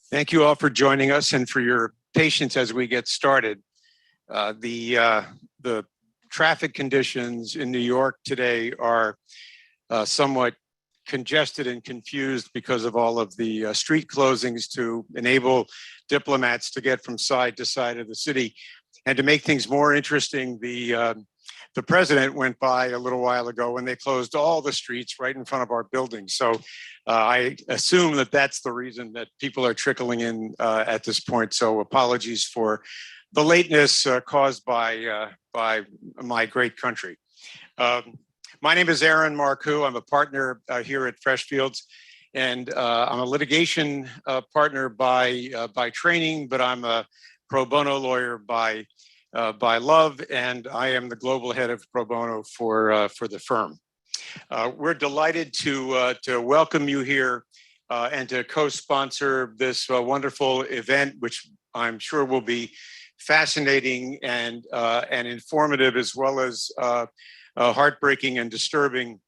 Thank you all for joining us and for your patience as we get started. The traffic conditions in New York today are somewhat congested and confused because of all of the street closings to enable diplomats to get from side to side of the city. And to make things more interesting, the president went by a little while ago when they closed all the streets right in front of our building. So I assume that that's the reason that people are trickling in at this point. So apologies for the lateness caused by my great country. My name is Marcu. I'm a partner here at Freshfields, and I'm a litigation partner by training, but I'm a pro bono lawyer by love, and I am the global head of pro bono for the firm. We're delighted to welcome you here and to co-sponsor this wonderful event, which I'm sure will be fascinating and informative, as well as heartbreaking and disturbing.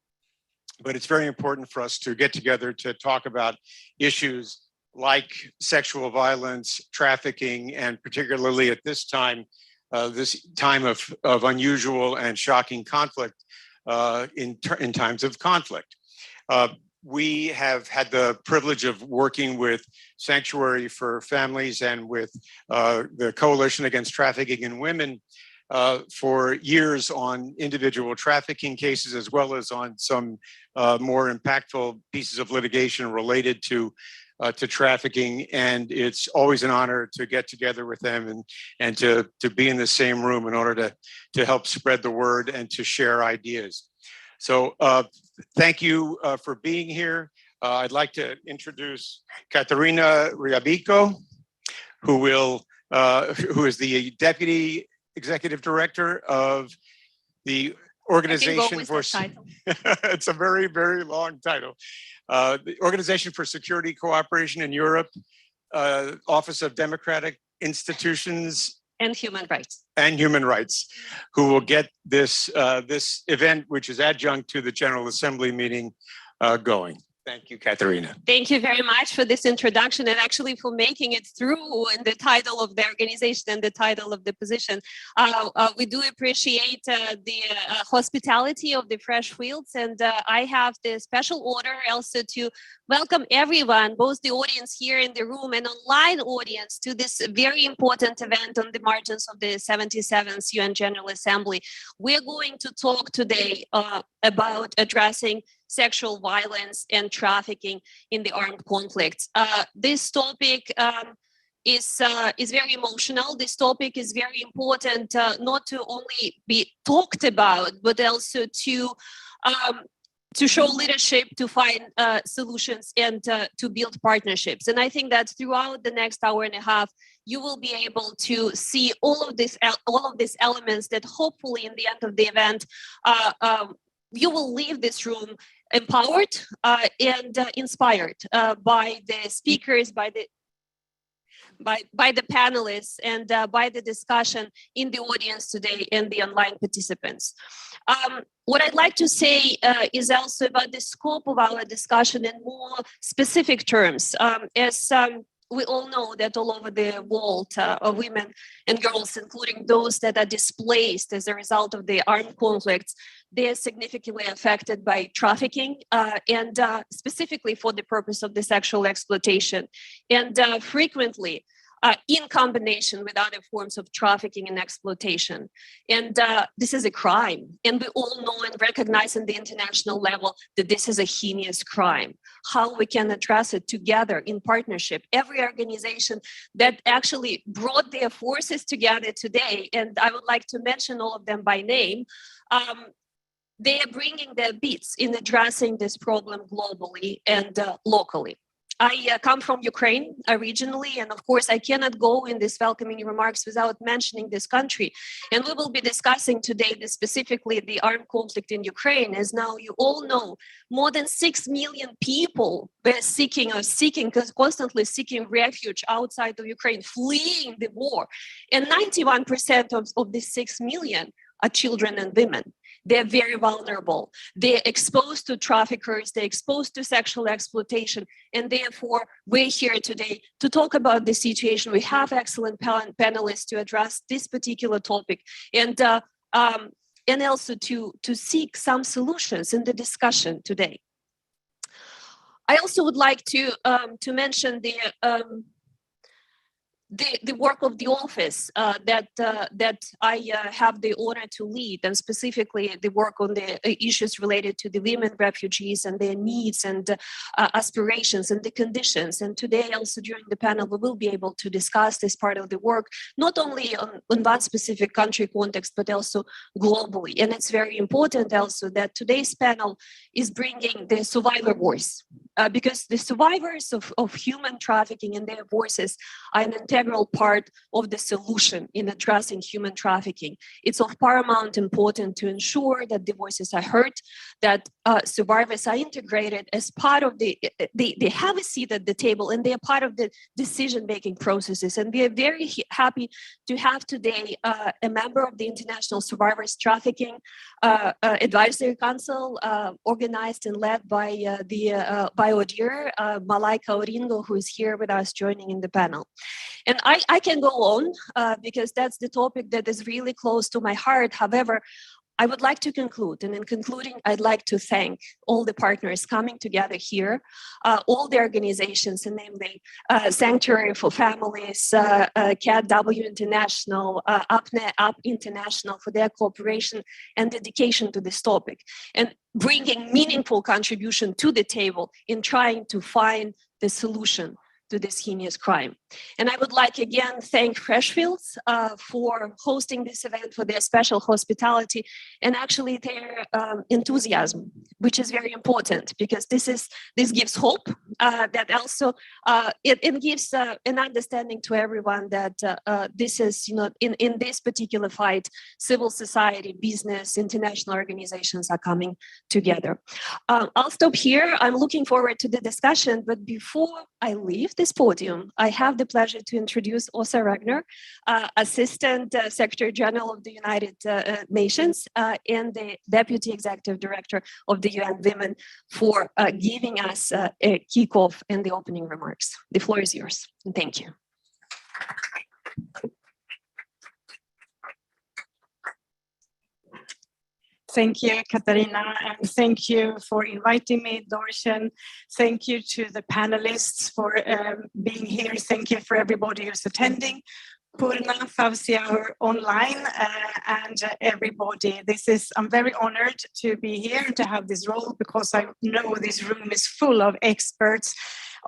But it's very important for us to get together to talk about issues like sexual violence, trafficking, and particularly at this time of unusual and shocking conflict in times of conflict. We have had the privilege of working with Sanctuary for Families and with the Coalition Against Trafficking in Women for years on individual trafficking cases, as well as on some more impactful pieces of litigation related to trafficking. And it's always an honor to get together with them and to be in the same room in order to help spread the word and to share ideas. So thank you for being here. I'd like to introduce Kateryna Ryabiko, who is the Deputy Executive Director of the Organization for it's a very, very long title. The Organization for Security Cooperation in Europe, Office of Democratic Institutions and Human Rights, who will get this event, which is adjunct to the General Assembly meeting, going. Thank you, Kateryna. Thank you very much for this introduction and actually for making it through in the title of the organization and the title of the position. We do appreciate the hospitality of the Freshfields, and I have the special honor also to welcome everyone, both the audience here in the room and online audience, to this very important event on the margins of the 77th UN General Assembly. We're going to talk today about addressing sexual violence and trafficking in the armed conflicts. This topic is very emotional. This topic is very important, not to only be talked about, but also to show leadership, to find solutions, and to build partnerships. And I think that throughout the next hour and a half, you will be able to see all of these elements that hopefully in the end of the event, you will leave this room empowered and inspired by the speakers, by the panelists, and by the discussion in the audience today and the online participants. What I'd like to say is also about the scope of our discussion in more specific terms. As we all know that all over the world, women and girls, including those that are displaced as a result of the armed conflicts, they are significantly affected by trafficking and specifically for the purpose of the sexual exploitation. And frequently, in combination with other forms of trafficking and exploitation. And this is a crime. And we all know and recognize on the international level that this is a heinous crime. How we can address it together in partnership. Every organization that actually brought their forces together today, and I would like to mention all of them by name, they are bringing their beats in addressing this problem globally and locally. I come from Ukraine originally, and of course I cannot go in these welcoming remarks without mentioning this country. And we will be discussing today specifically the armed conflict in Ukraine. As now you all know, more than 6 million people were constantly seeking refuge outside of Ukraine, fleeing the war. And 91% of these 6 million are children and women. They're very vulnerable. They're exposed to traffickers, they're exposed to sexual exploitation, and therefore we're here today to talk about the situation. We have excellent panelists to address this particular topic, and also to seek some solutions in the discussion today. I also would like to mention the work of the office that I have the honor to lead, and specifically the work on the issues related to the women refugees and their needs and aspirations and the conditions. And today also during the panel, we will be able to discuss this part of the work, not only on one specific country context, but also globally. And it's very important also that today's panel is bringing the survivor voice, because the survivors of human trafficking and their voices are an integral part of the solution in addressing human trafficking. It's of paramount importance to ensure that the voices are heard, that survivors are integrated as part of they have a seat at the table, and they are part of the decision-making processes. And we are very happy to have today a member of the International Survivors Trafficking Advisory Council, organized and led by by ODIHR, Malaika Oringo, who is here with us joining in the panel. And I can go on because that's the topic that is really close to my heart. However, I would like to conclude. And in concluding, I'd like to thank all the partners coming together here, all the organizations, and namely Sanctuary for Families, CATW International, UP International, for their cooperation and dedication to this topic, and bringing meaningful contribution to the table in trying to find the solution to this heinous crime. And I would like again thank Freshfields for hosting this event, for their special hospitality, and actually their enthusiasm, which is very important, because this gives hope, that also it gives an understanding to everyone that this is, in this particular fight, civil society, business, international organizations are coming together. I'll stop here. I'm looking forward to the discussion, but before I leave this podium, I have the pleasure to introduce Åsa Regnér, Assistant Secretary General of the United Nations and the Deputy Executive Director of the UN Women, for giving us a kickoff and the opening remarks. The floor is yours. Thank you. Thank you, Kateryna, and thank you for inviting me, Dorchen. Thank you to the panelists for being here. Thank you for everybody who's attending. Purna, Fawzia, who are online, and everybody. I'm very honored to be here and to have this role, because I know this room is full of experts,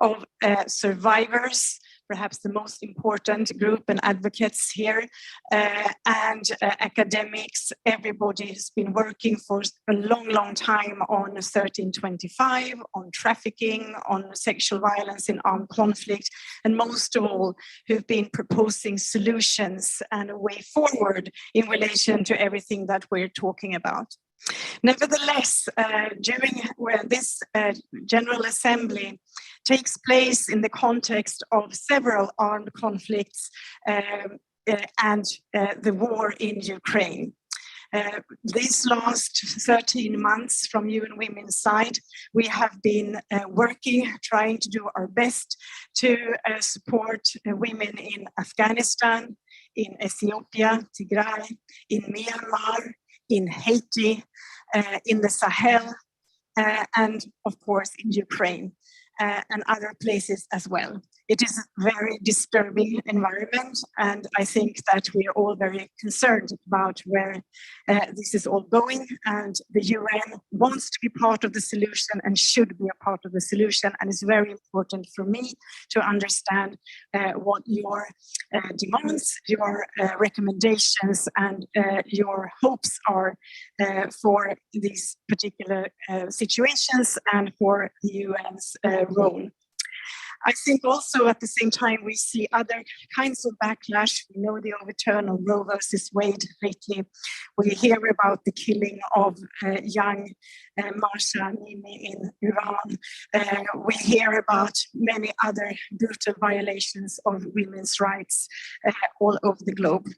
of survivors, perhaps the most important group, and advocates here, and academics. Everybody has been working for a long time on 1325, on trafficking, on sexual violence in armed conflict, and most of all, who've been proposing solutions and a way forward in relation to everything that we're talking about. Nevertheless, during this General Assembly takes place in the context of several armed conflicts and the war in Ukraine. These last 13 months from UN Women's side, we have been working, trying to do our best to support women in Afghanistan, in Ethiopia, Tigray, in Myanmar, in Haiti, in the Sahel, and of course in Ukraine and other places as well. It is a very disturbing environment, and I think that we are all very concerned about where this is all going, and the UN wants to be part of the solution and should be a part of the solution, and it's very important for me to understand what your demands, your recommendations, and your hopes are for these particular situations and for the UN's role. I think also at the same time we see other kinds of backlash. We know the overturn of Roe versus Wade lately. We hear about the killing of young Mahsa Amini in Iran. We hear about many other brutal violations of women's rights all over the globe.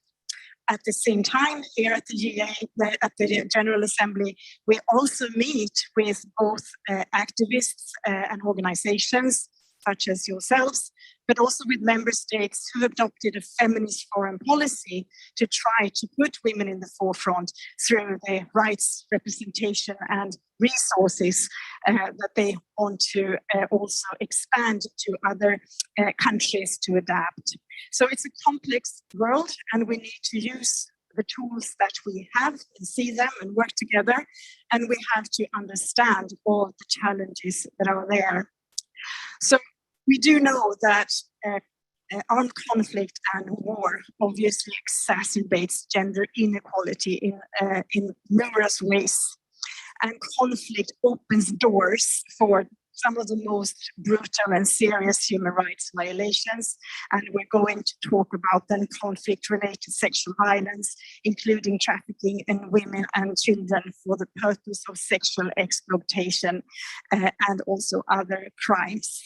At the same time, here at the GA, at the General Assembly, we also meet with both activists and organizations such as yourselves, but also with member states who have adopted a feminist foreign policy to try to put women in the forefront through their rights representation and resources that they want to also expand to other countries to adapt. So it's a complex world, and we need to use the tools that we have and see them and work together, and we have to understand all the challenges that are there. So we do know that armed conflict and war obviously exacerbates gender inequality in numerous ways. And conflict opens doors for some of the most brutal and serious human rights violations. And we're going to talk about then conflict-related sexual violence, including trafficking in women and children for the purpose of sexual exploitation and also other crimes.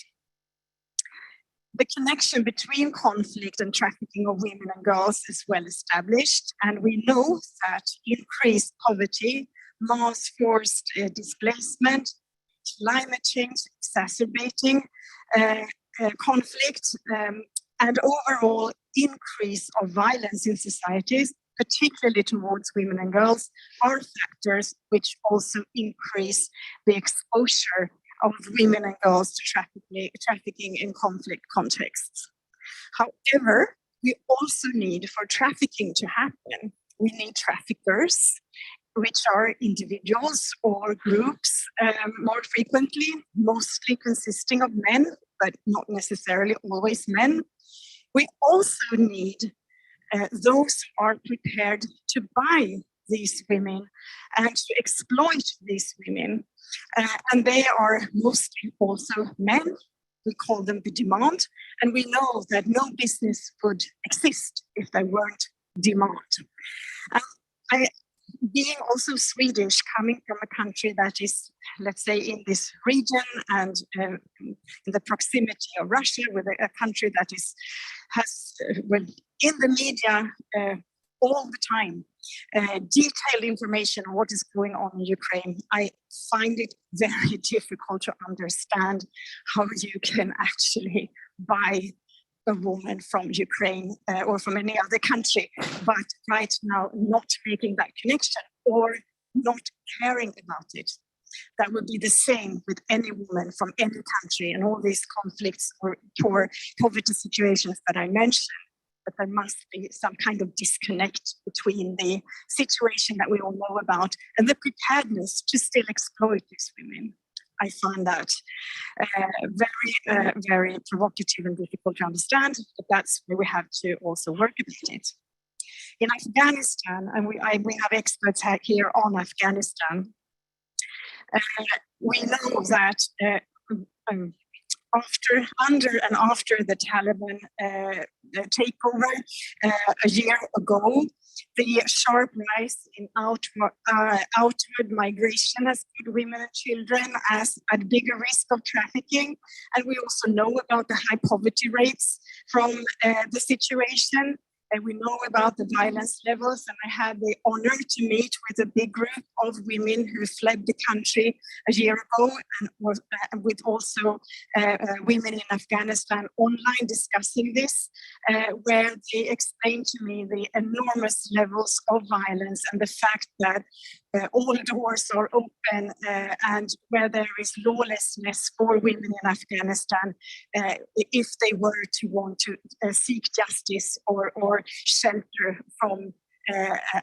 The connection between conflict and trafficking of women and girls is well established, and we know that increased poverty, mass forced displacement, climate change exacerbating conflict, and overall increase of violence in societies, particularly towards women and girls, are factors which also increase the exposure of women and girls to trafficking in conflict contexts. However, we also need, for trafficking to happen, we need traffickers, which are individuals or groups, more frequently, mostly consisting of men, but not necessarily always men. We also need those who are prepared to buy these women and to exploit these women. And they are mostly also men. We call them the demand. And we know that no business would exist if there weren't demand. Being also Swedish, coming from a country that is, let's say, in this region and in the proximity of Russia, with a country that has in the media all the time, detailed information on what is going on in Ukraine, I find it very difficult to understand how you can actually buy a woman from Ukraine or from any other country, but right now not making that connection or not caring about it. That would be the same with any woman from any country and all these conflicts or poverty situations that I mentioned. But there must be some kind of disconnect between the situation that we all know about and the preparedness to still exploit these women. I find that very, very provocative and difficult to understand, but that's where we have to also work about it. In Afghanistan, and we have experts here on Afghanistan, we know that after the Taliban takeover a year ago, the sharp rise in outward migration has put women and children at bigger risk of trafficking. And we also know about the high poverty rates from the situation. And we know about the violence levels, and I had the honor to meet with a big group of women who fled the country a year ago, and with also women in Afghanistan online discussing this, where they explained to me the enormous levels of violence and the fact that all doors are open and where there is lawlessness for women in Afghanistan, if they were to want to seek justice or shelter from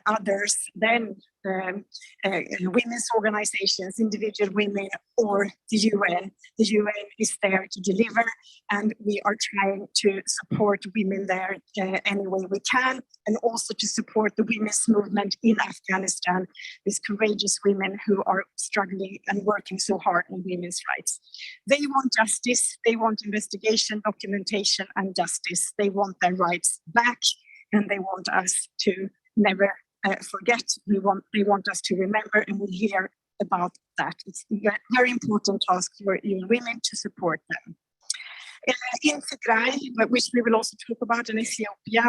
others, then women's organizations, individual women, or the UN. The UN is there to deliver, and we are trying to support women there any way we can, and also to support the women's movement in Afghanistan, these courageous women who are struggling and working so hard on women's rights. They want justice, they want investigation, documentation, and justice. They want their rights back, and they want us to never forget. They want us to remember, and we hear about that. It's a very important task for you women to support them. In Tigray, which we will also talk about in Ethiopia,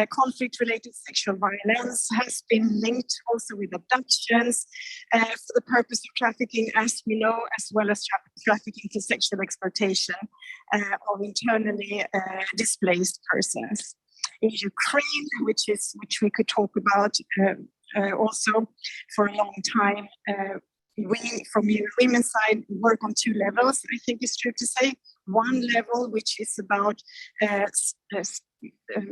conflict-related sexual violence has been linked also with abductions for the purpose of trafficking, as we know, as well as trafficking for sexual exploitation of internally displaced persons. In Ukraine, which we could talk about also for a long time, we from the women's side work on two levels, I think it's true to say. One level, which is about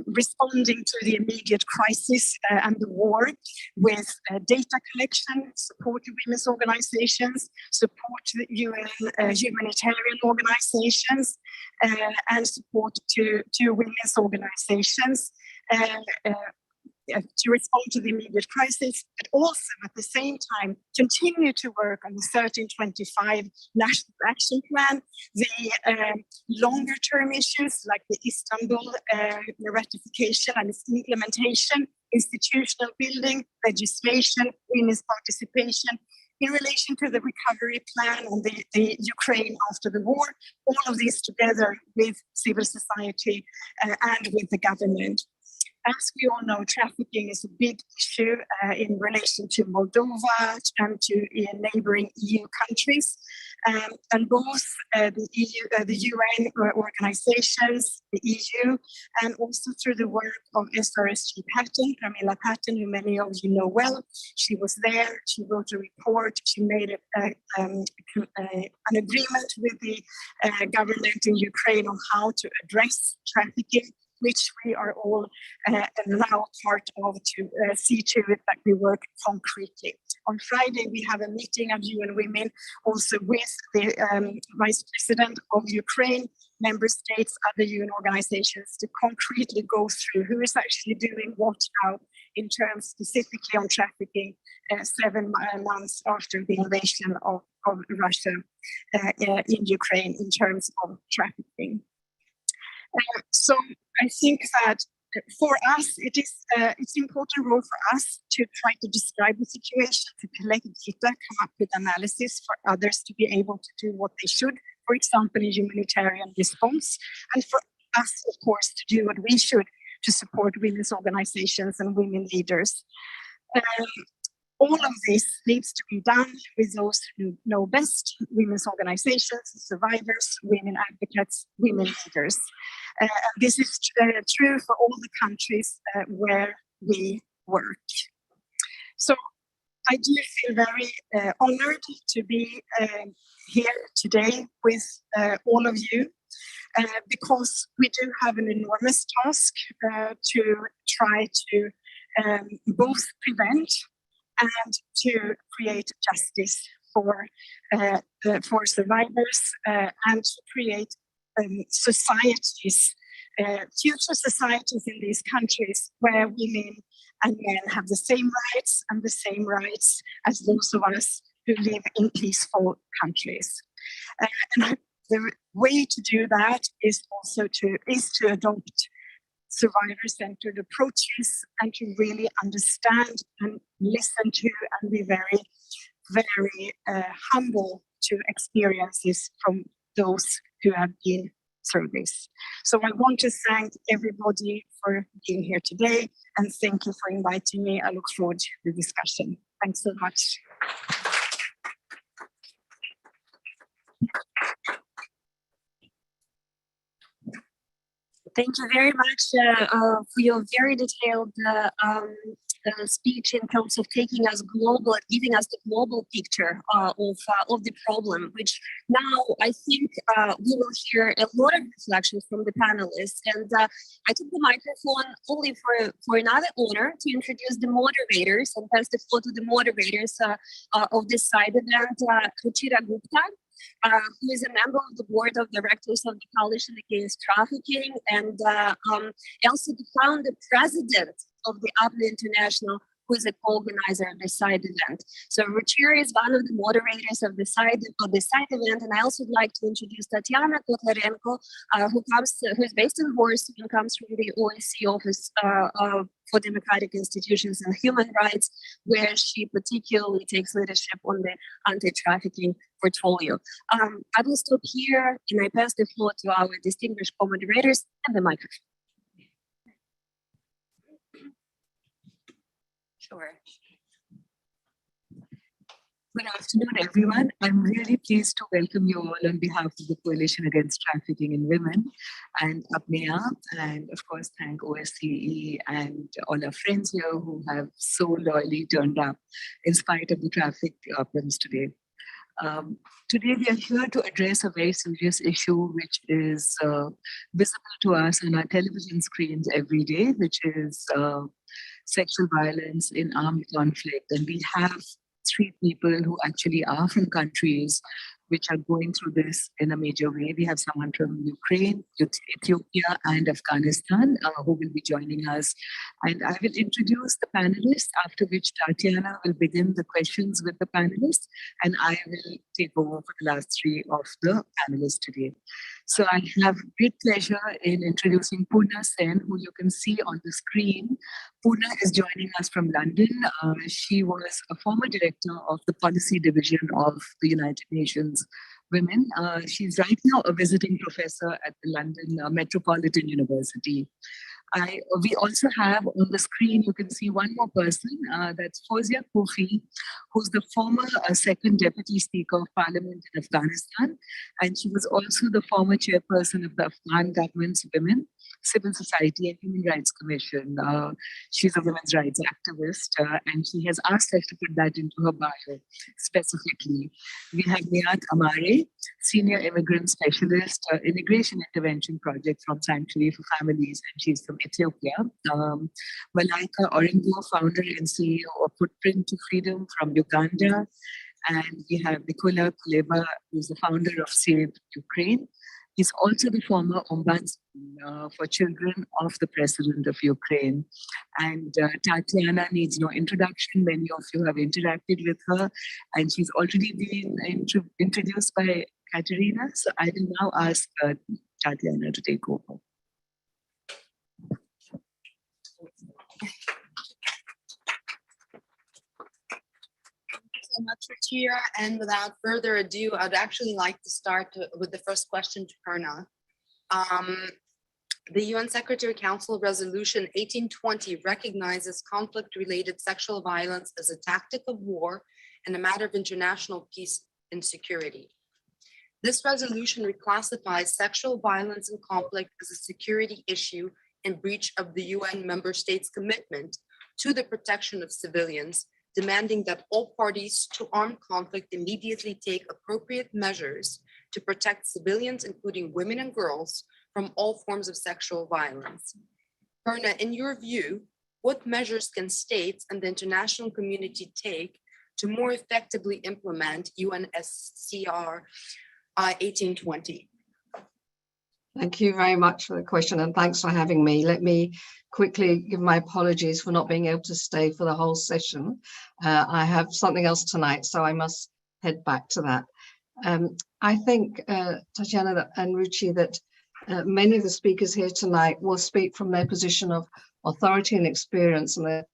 responding to the immediate crisis and the war with data collection, support to women's organizations, support to UN humanitarian organizations, and support to women's organizations to respond to the immediate crisis, but also at the same time continue to work on the 1325 National Action Plan, the longer term issues like the Istanbul ratification and its implementation, institutional building, legislation, women's participation, in relation to the recovery plan and the Ukraine after the war, all of these together with civil society and with the government. As we all know, trafficking is a big issue in relation to Moldova and to neighboring EU countries. And both the UN organizations, the EU, and also through the work of SRSG Patton, Pramila Patton, who many of you know well. She was there, she wrote a report, she made an agreement with the government in Ukraine on how to address trafficking, which we are all now part of to see to it that we work concretely. On Friday, we have a meeting of UN Women, also with the Vice President of Ukraine, member states, other UN organizations, to concretely go through who is actually doing what now in terms specifically on trafficking 7 months after the invasion of Russia in Ukraine in terms of trafficking. So I think that for us, it's an important role for us to try to describe the situation, to collect data, come up with analysis for others to be able to do what they should, for example, in humanitarian response, and for us, of course, to do what we should to support women's organizations and women leaders. All of this needs to be done with those who know best, women's organizations, survivors, women advocates, women leaders. This is true for all the countries where we work. So I do feel very honored to be here today with all of you because we do have an enormous task to try to both prevent and to create justice for survivors and to create societies, future societies in these countries where women and men have the same rights and the same rights as those of us who live in peaceful countries. And the way to do that is also to adopt survivor-centered approaches and to really understand and listen to and be very, very humble to experiences from those who have been through this. So I want to thank everybody for being here today and thank you for inviting me. I look forward to the discussion. Thanks so much. Thank you very much for your very detailed speech in terms of taking us global, giving us the global picture of the problem, which now I think we will hear a lot of reflections from the panelists. And I took the microphone only for another honor to introduce the moderators and pass the floor to the moderators of this side event, Ruchira Gupta, who is a member of the board of directors of the Coalition Against Trafficking, and also the founder president of the APNA International, who is a co-organizer of the side event. So Ruchira is one of the moderators of the side event, and I also would like to introduce Tatiana Kotlarenko, who is based in Warsaw and comes from the OSCE Office for Democratic Institutions and Human Rights, where she particularly takes leadership on the anti-trafficking portfolio. I will stop here and I pass the floor to our distinguished co-moderators and the microphone. Sure. Good afternoon, everyone. I'm really pleased to welcome you all on behalf of the Coalition Against Trafficking in Women and APNEA, and of course thank OSCE and all our friends here who have so loyally turned up in spite of the traffic problems today. Today we are here to address a very serious issue which is visible to us on our television screens every day, which is sexual violence in armed conflict. And we have 3 people who actually are from countries which are going through this in a major way. We have someone from Ukraine, Ethiopia, and Afghanistan who will be joining us. And I will introduce the panelists, after which Tatiana will begin the questions with the panelists, and I will take over for the last 3 of the panelists today. So I have great pleasure in introducing Purna Sen, who you can see on the screen. Purna is joining us from London. She was a former director of the policy division of the United Nations Women. She's right now a visiting professor at the London Metropolitan University. We also have on the screen, you can see one more person, that's Fawzia Koofi, who's the former second deputy speaker of parliament in Afghanistan. And she was also the former chairperson of the Afghan government's Women, Civil Society and Human Rights Commission. She's a women's rights activist, and she has asked us to put that into her bio specifically. We have Nihat Amare, senior immigrant specialist, immigration intervention project from Sanctuary for Families, and she's from Ethiopia. Malaika Orengo, founder and CEO of Footprint to Freedom from Uganda. And we have Mykola Kuleba, who's the founder of Save Ukraine. He's also the former Ombudsman for children of the president of Ukraine. And Tatiana needs no introduction. Many of you have interacted with her, and she's already been introduced by Kateryna. So I will now ask Tatiana to take over. So much, Ruchira, and without further ado, I'd actually like to start with the first question to Purna. The UN Secretary Council Resolution 1820 recognizes conflict-related sexual violence as a tactic of war and a matter of international peace and security. This resolution reclassifies sexual violence and conflict as a security issue in breach of the UN member states' commitment to the protection of civilians, demanding that all parties to armed conflict immediately take appropriate measures to protect civilians, including women and girls, from all forms of sexual violence. Purna, in your view, what measures can states and the international community take to more effectively implement UNSCR 1820? Thank you very much for the question, and thanks for having me. Let me quickly give my apologies for not being able to stay for the whole session. I have something else tonight, so I must head back to that. I think, Tatiana and Ruchi, that many of the speakers here tonight will speak from their position of authority and experience and the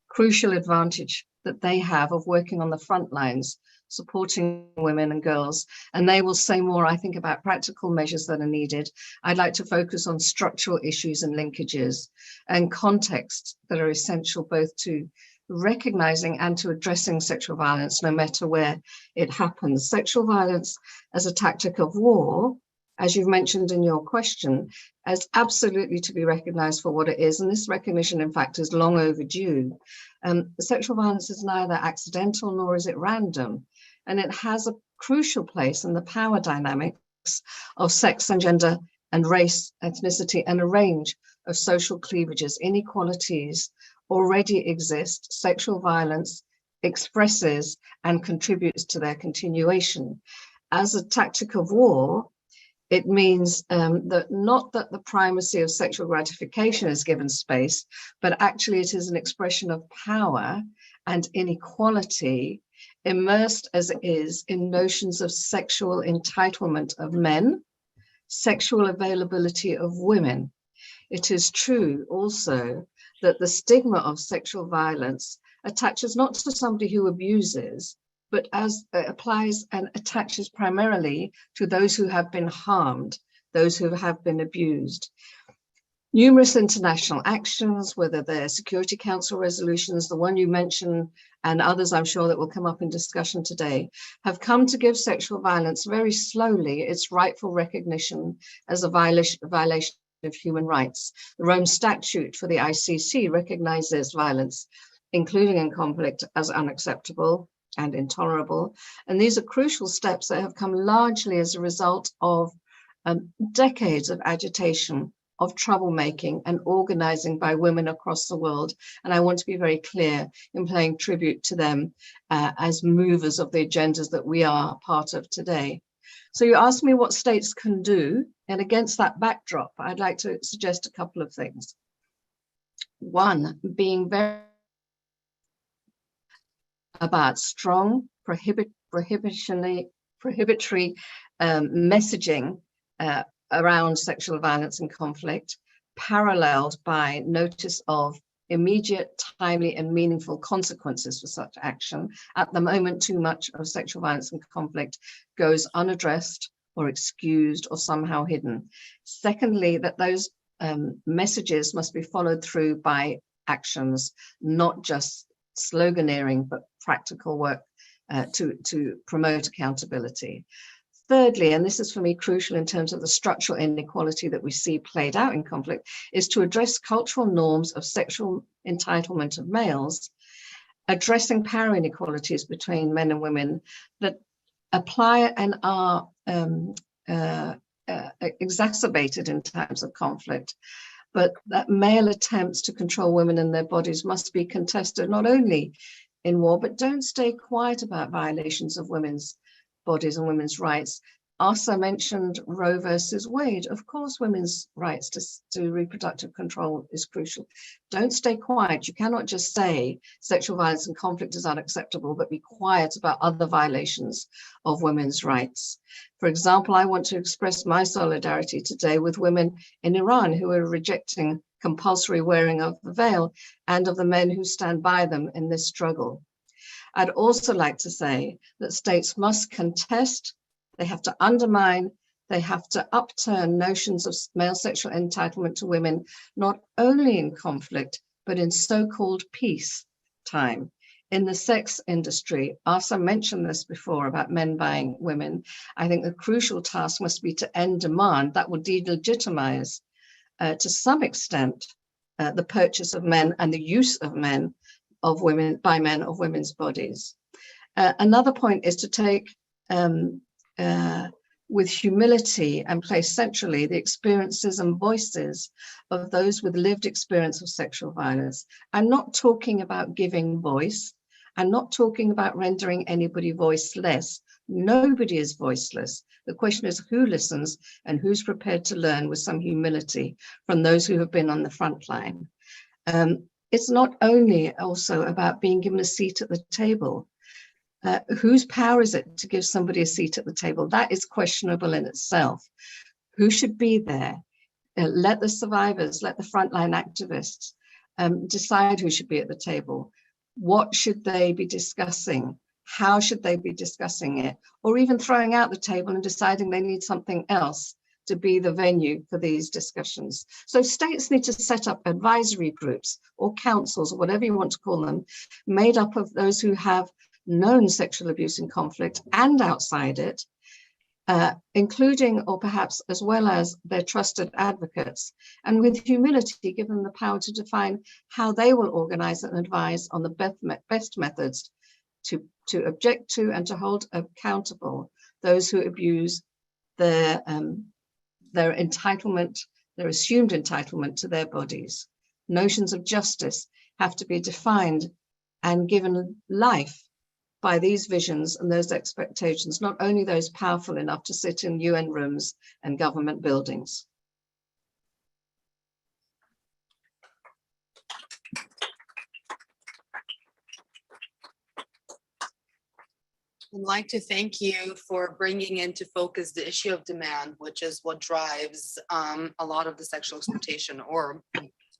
crucial advantage that they have of working on the front lines, supporting women and girls. And they will say more, I think, about practical measures that are needed. I'd like to focus on structural issues and linkages and contexts that are essential both to recognizing and to addressing sexual violence, no matter where it happens. Sexual violence as a tactic of war, as you've mentioned in your question, as absolutely to be recognized for what it is. And this recognition, in fact, is long overdue. Sexual violence is neither accidental nor is it random. And it has a crucial place in the power dynamics of sex and gender and race, ethnicity, and a range of social cleavages. Inequalities already exist. Sexual violence expresses and contributes to their continuation. As a tactic of war, It means that not that the primacy of sexual gratification is given space, but actually it is an expression of power and inequality, immersed as it is in notions of sexual entitlement of men, sexual availability of women. It is true also that the stigma of sexual violence attaches not to somebody who abuses, but as applies and attaches primarily to those who have been harmed, those who have been abused. Numerous international actions, whether they're Security Council resolutions, the one you mentioned, and others I'm sure that will come up in discussion today, have come to give sexual violence very slowly its rightful recognition as a violation of human rights. The Rome Statute for the ICC recognizes violence, including in conflict, as unacceptable and intolerable. And these are crucial steps that have come largely as a result of decades of agitation, of troublemaking and organizing by women across the world. And I want to be very clear in paying tribute to them as movers of the agendas that we are part of today. So you asked me what states can do, and against that backdrop, I'd like to suggest a couple of things. One, being very about strong prohibitory messaging around sexual violence and conflict, paralleled by notice of immediate, timely, and meaningful consequences for such action. At the moment, too much of sexual violence and conflict goes unaddressed or excused or somehow hidden. Secondly, that those messages must be followed through by actions, not just sloganeering, but practical work to promote accountability. Thirdly, and this is for me crucial in terms of the structural inequality that we see played out in conflict, is to address cultural norms of sexual entitlement of males, addressing power inequalities between men and women that apply and are exacerbated in times of conflict, but that male attempts to control women and their bodies must be contested not only in war, but don't stay quiet about violations of women's bodies and women's rights. Åsa mentioned Roe versus Wade. Of course, women's rights to reproductive control is crucial. Don't stay quiet. You cannot just say sexual violence and conflict is unacceptable, but be quiet about other violations of women's rights. For example, I want to express my solidarity today with women in Iran who are rejecting compulsory wearing of the veil and of the men who stand by them in this struggle. I'd also like to say that states must contest, they have to undermine, they have to upturn notions of male sexual entitlement to women, not only in conflict, but in so-called peace time. In the sex industry, Åsa mentioned this before about men buying women. I think the crucial task must be to end demand that will delegitimize to some extent the purchase of men and the use of men of women by men of women's bodies. Another point is to take with humility and place centrally the experiences and voices of those with lived experience of sexual violence. I'm not talking about giving voice. I'm not talking about rendering anybody voiceless. Nobody is voiceless. The question is who listens and who's prepared to learn with some humility from those who have been on the front line. It's not only also about being given a seat at the table. Whose power is it to give somebody a seat at the table? That is questionable in itself. Who should be there? Let the survivors, let the frontline activists decide who should be at the table. What should they be discussing? How should they be discussing it? Or even throwing out the table and deciding they need something else to be the venue for these discussions. So states need to set up advisory groups or councils or whatever you want to call them, made up of those who have known sexual abuse in conflict and outside it, including or perhaps as well as their trusted advocates, and with humility give them the power to define how they will organize and advise on the best methods to object to and to hold accountable those who abuse their entitlement, their assumed entitlement to their bodies. Notions of justice have to be defined and given life by these visions and those expectations, not only those powerful enough to sit in UN rooms and government buildings. I'd like to thank you for bringing into focus the issue of demand, which is what drives a lot of the sexual exploitation, or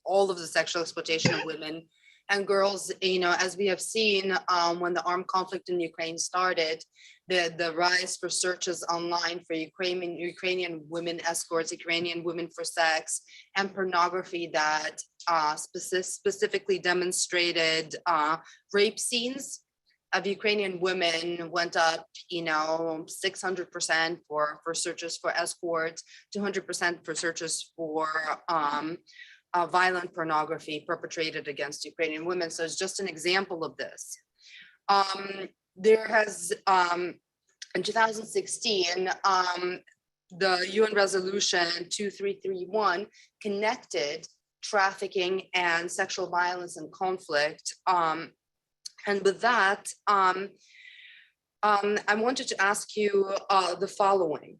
all of the sexual exploitation of women and girls. You know, as we have seen when the armed conflict in Ukraine started, the rise for searches online for Ukrainian women escorts, Ukrainian women for sex, and pornography that specifically demonstrated rape scenes of Ukrainian women went up, 600% for searches for escorts, 200% for searches for violent pornography perpetrated against Ukrainian women. So it's just an example of this. There has, in 2016, the UN resolution 2331 connected trafficking and sexual violence and conflict. And with that, I wanted to ask you the following.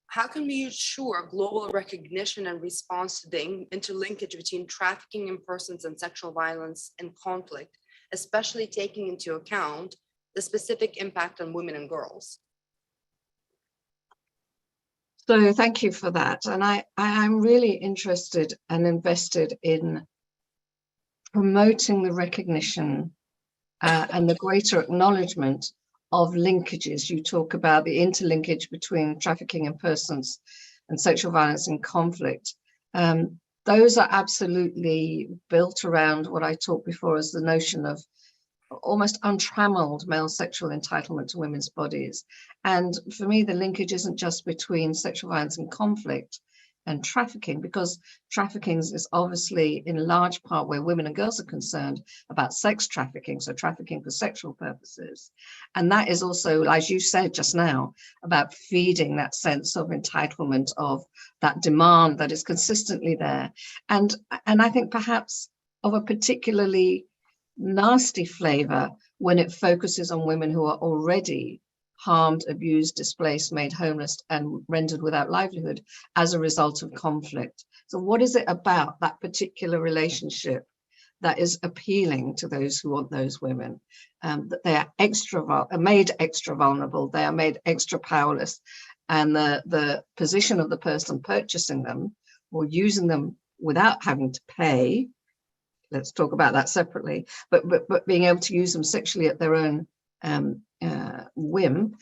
How can we ensure global recognition and response to the interlinkage between trafficking in persons and sexual violence and conflict, especially taking into account the specific impact on women and girls? So thank you for that. And I'm really interested and invested in promoting the recognition and the greater acknowledgement of linkages. You talk about the interlinkage between trafficking in persons and sexual violence and conflict. Those are absolutely built around what I talked before as the notion of almost untrammeled male sexual entitlement to women's bodies. And for me, the linkage isn't just between sexual violence and conflict and trafficking, because trafficking is obviously in large part where women and girls are concerned about sex trafficking, so trafficking for sexual purposes. And that is also, as you said just now, about feeding that sense of entitlement, of that demand that is consistently there. And I think perhaps of a particularly nasty flavor when it focuses on women who are already harmed, abused, displaced, made homeless, and rendered without livelihood as a result of conflict. So what is it about that particular relationship that is appealing to those who want those women? That they are made extra vulnerable, they are made extra powerless, and the position of the person purchasing them or using them without having to pay, let's talk about that separately, but being able to use them sexually at their own whim,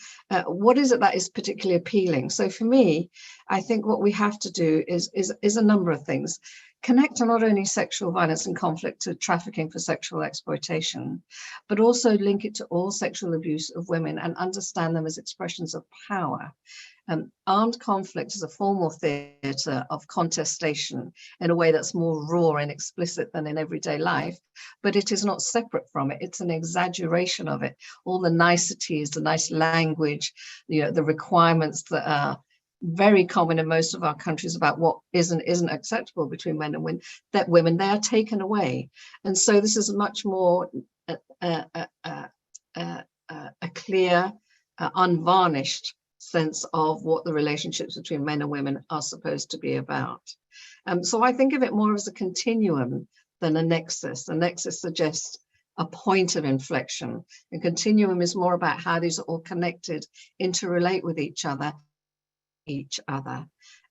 what is it that is particularly appealing? So for me, I think what we have to do is a number of things. Connect not only sexual violence and conflict to trafficking for sexual exploitation, but also link it to all sexual abuse of women and understand them as expressions of power. Armed conflict is a formal theatre of contestation in a way that's more raw and explicit than in everyday life, but it is not separate from it. It's an exaggeration of it. All the niceties, the nice language, the requirements that are very common in most of our countries about what is and isn't acceptable between men and women, they are taken away. And so this is much more a clear, unvarnished sense of what the relationships between men and women are supposed to be about. So I think of it more as a continuum than a nexus. A nexus suggests a point of inflection. A continuum is more about how these are all connected, interrelate with each other.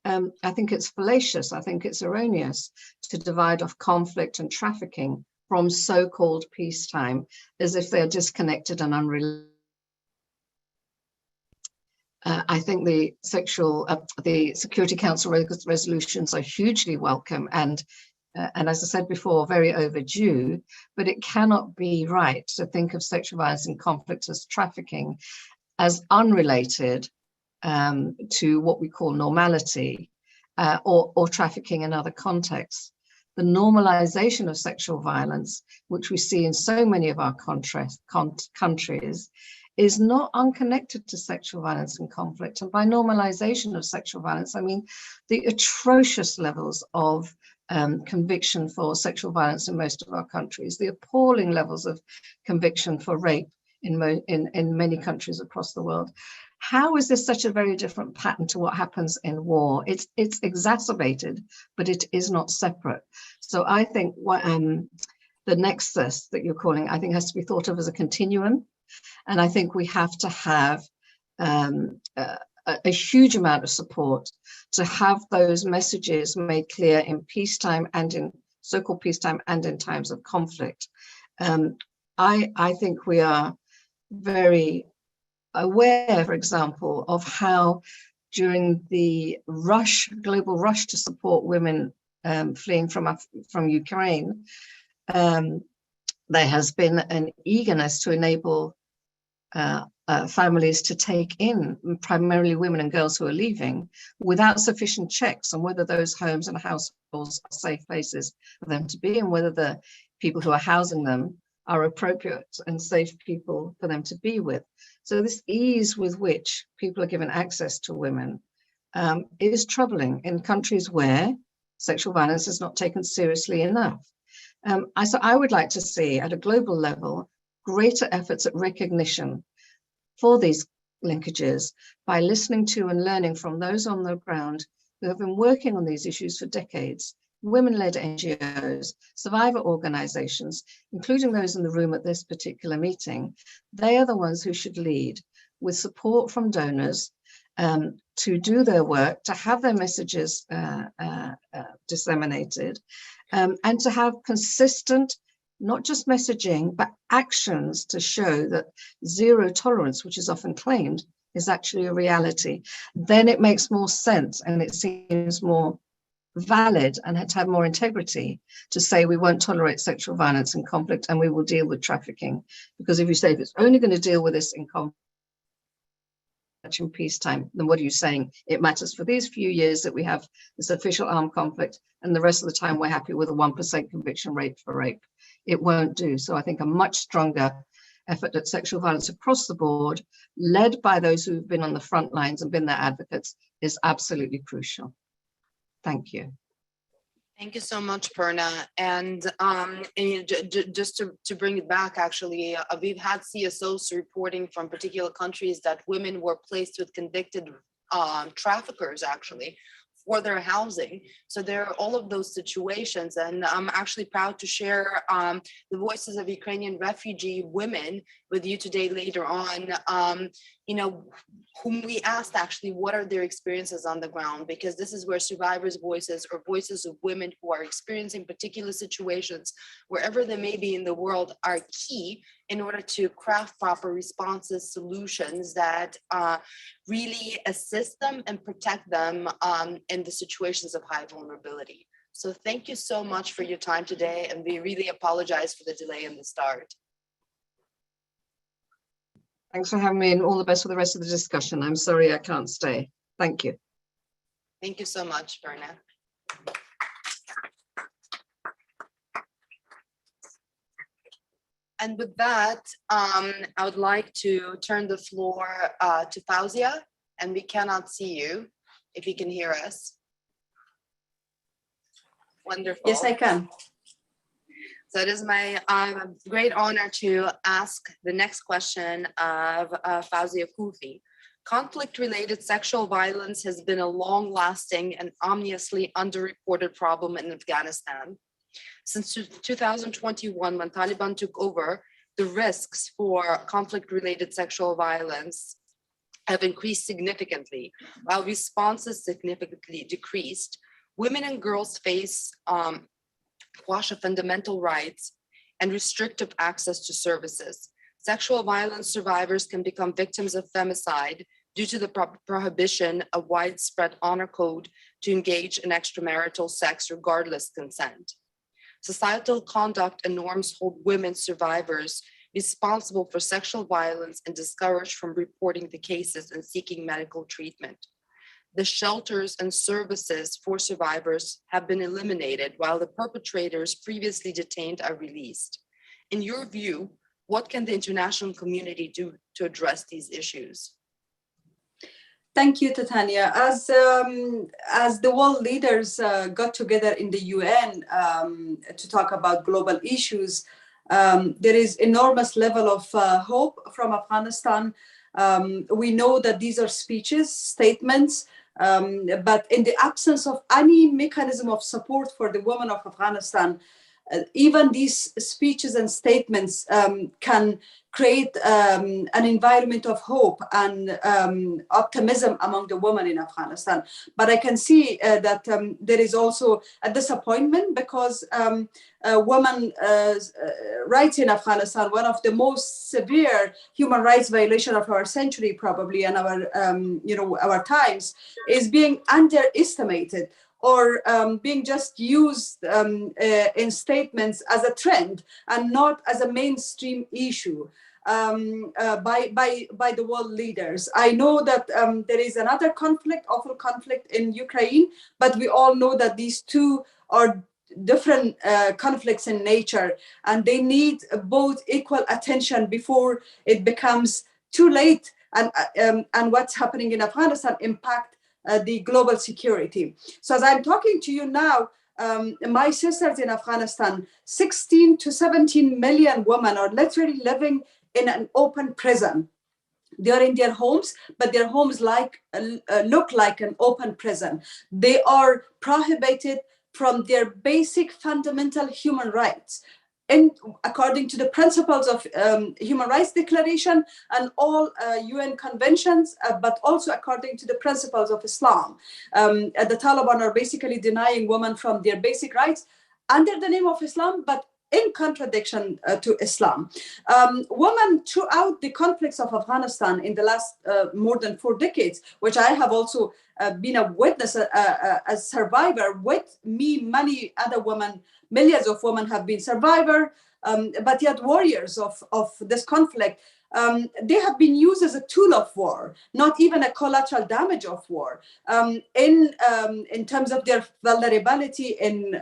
I think it's fallacious, I think it's erroneous to divide off conflict and trafficking from so-called peacetime as if they're disconnected and unrelated. I think the Security Council resolutions are hugely welcome and as I said before, very overdue, but it cannot be right to think of sexual violence and conflict as trafficking as unrelated to what we call normality or trafficking in other contexts. The normalization of sexual violence, which we see in so many of our countries, is not unconnected to sexual violence and conflict. And by normalization of sexual violence, I mean the atrocious levels of conviction for sexual violence in most of our countries, the appalling levels of conviction for rape in many countries across the world. How is this such a very different pattern to what happens in war? It's exacerbated, but it is not separate. So I think the nexus that you're calling, I think, has to be thought of as a continuum. And I think we have to have a huge amount of support to have those messages made clear in peacetime and in so-called peacetime and in times of conflict. I think we are very aware, for example, of how during the global rush to support women fleeing from Ukraine, there has been an eagerness to enable families to take in primarily women and girls who are leaving without sufficient checks on whether those homes and households are safe places for them to be and whether the people who are housing them are appropriate and safe people for them to be with. So this ease with which people are given access to women is troubling in countries where sexual violence is not taken seriously enough. So I would like to see at a global level greater efforts at recognition for these linkages by listening to and learning from those on the ground who have been working on these issues for decades, women-led NGOs, survivor organizations, including those in the room at this particular meeting. They are the ones who should lead with support from donors to do their work, to have their messages disseminated, and to have consistent, not just messaging, but actions to show that zero tolerance, which is often claimed, is actually a reality. Then it makes more sense and it seems more valid and to have more integrity to say we won't tolerate sexual violence and conflict and we will deal with trafficking. Because if you say if it's only going to deal with this in conflict in peacetime, then what are you saying? It matters for these few years that we have this official armed conflict and the rest of the time we're happy with a 1% conviction rate for rape. It won't do. So I think a much stronger effort at sexual violence across the board, led by those who've been on the front lines and been their advocates, is absolutely crucial. Thank you. Thank you so much, Purna. And just to bring it back, actually, we've had CSOs reporting from particular countries that women were placed with convicted traffickers, actually, for their housing. So there are all of those situations. And I'm actually proud to share the voices of Ukrainian refugee women with you today later on, whom we asked actually what are their experiences on the ground, because this is where survivors' voices or voices of women who are experiencing particular situations, wherever they may be in the world, are key in order to craft proper responses, solutions that really assist them and protect them in the situations of high vulnerability. So thank you so much for your time today, and we really apologize for the delay in the start. Thanks for having me and all the best for the rest of the discussion. I'm sorry I can't stay. Thank you. Thank you so much, Purna. And with that, I would like to turn the floor to Fawzia, and we cannot see you if you can hear us. Wonderful. Yes, I can. So it is my great honor to ask the next question of Fawzia Koofi. Conflict-related sexual violence has been a long-lasting and ominously underreported problem in Afghanistan. Since 2021, when Taliban took over, the risks for conflict-related sexual violence have increased significantly, while responses significantly decreased. Women and girls face quash of fundamental rights and restrictive access to services. Sexual violence survivors can become victims of femicide due to the prohibition of widespread honor code to engage in extramarital sex regardless consent. Societal conduct and norms hold women survivors responsible for sexual violence and discouraged from reporting the cases and seeking medical treatment. The shelters and services for survivors have been eliminated, while the perpetrators previously detained are released. In your view, what can the international community do to address these issues? Thank you, Titania. As the world leaders got together in the UN to talk about global issues, There is enormous level of hope from Afghanistan. We know that these are speeches, statements, but in the absence of any mechanism of support for the women of Afghanistan, even these speeches and statements can create an environment of hope and optimism among the women in Afghanistan. But I can see that there is also a disappointment because women rights in Afghanistan, one of the most severe human rights violation of our century probably and our times, is being underestimated or being just used in statements as a trend and not as a mainstream issue by the world leaders. I know that there is another conflict, awful conflict in Ukraine, but we all know that these two are different conflicts in nature, and they need both equal attention before it becomes too late and what's happening in Afghanistan impact the global security. So as I'm talking to you now, my sisters in Afghanistan, 16 to 17 million women are literally living in an open prison. They are in their homes, but their homes look like an open prison. They are prohibited from their basic fundamental human rights, and according to the principles of Human Rights Declaration and all UN conventions, but also according to the principles of Islam. The Taliban are basically denying women from their basic rights under the name of Islam, but in contradiction to Islam. Women throughout the conflicts of Afghanistan in the last more than 4 decades, which I have also been a witness, a survivor with me, many other women, millions of women have been survivors, but yet warriors of this conflict. They have been used as a tool of war, not even a collateral damage of war. In terms of their vulnerability in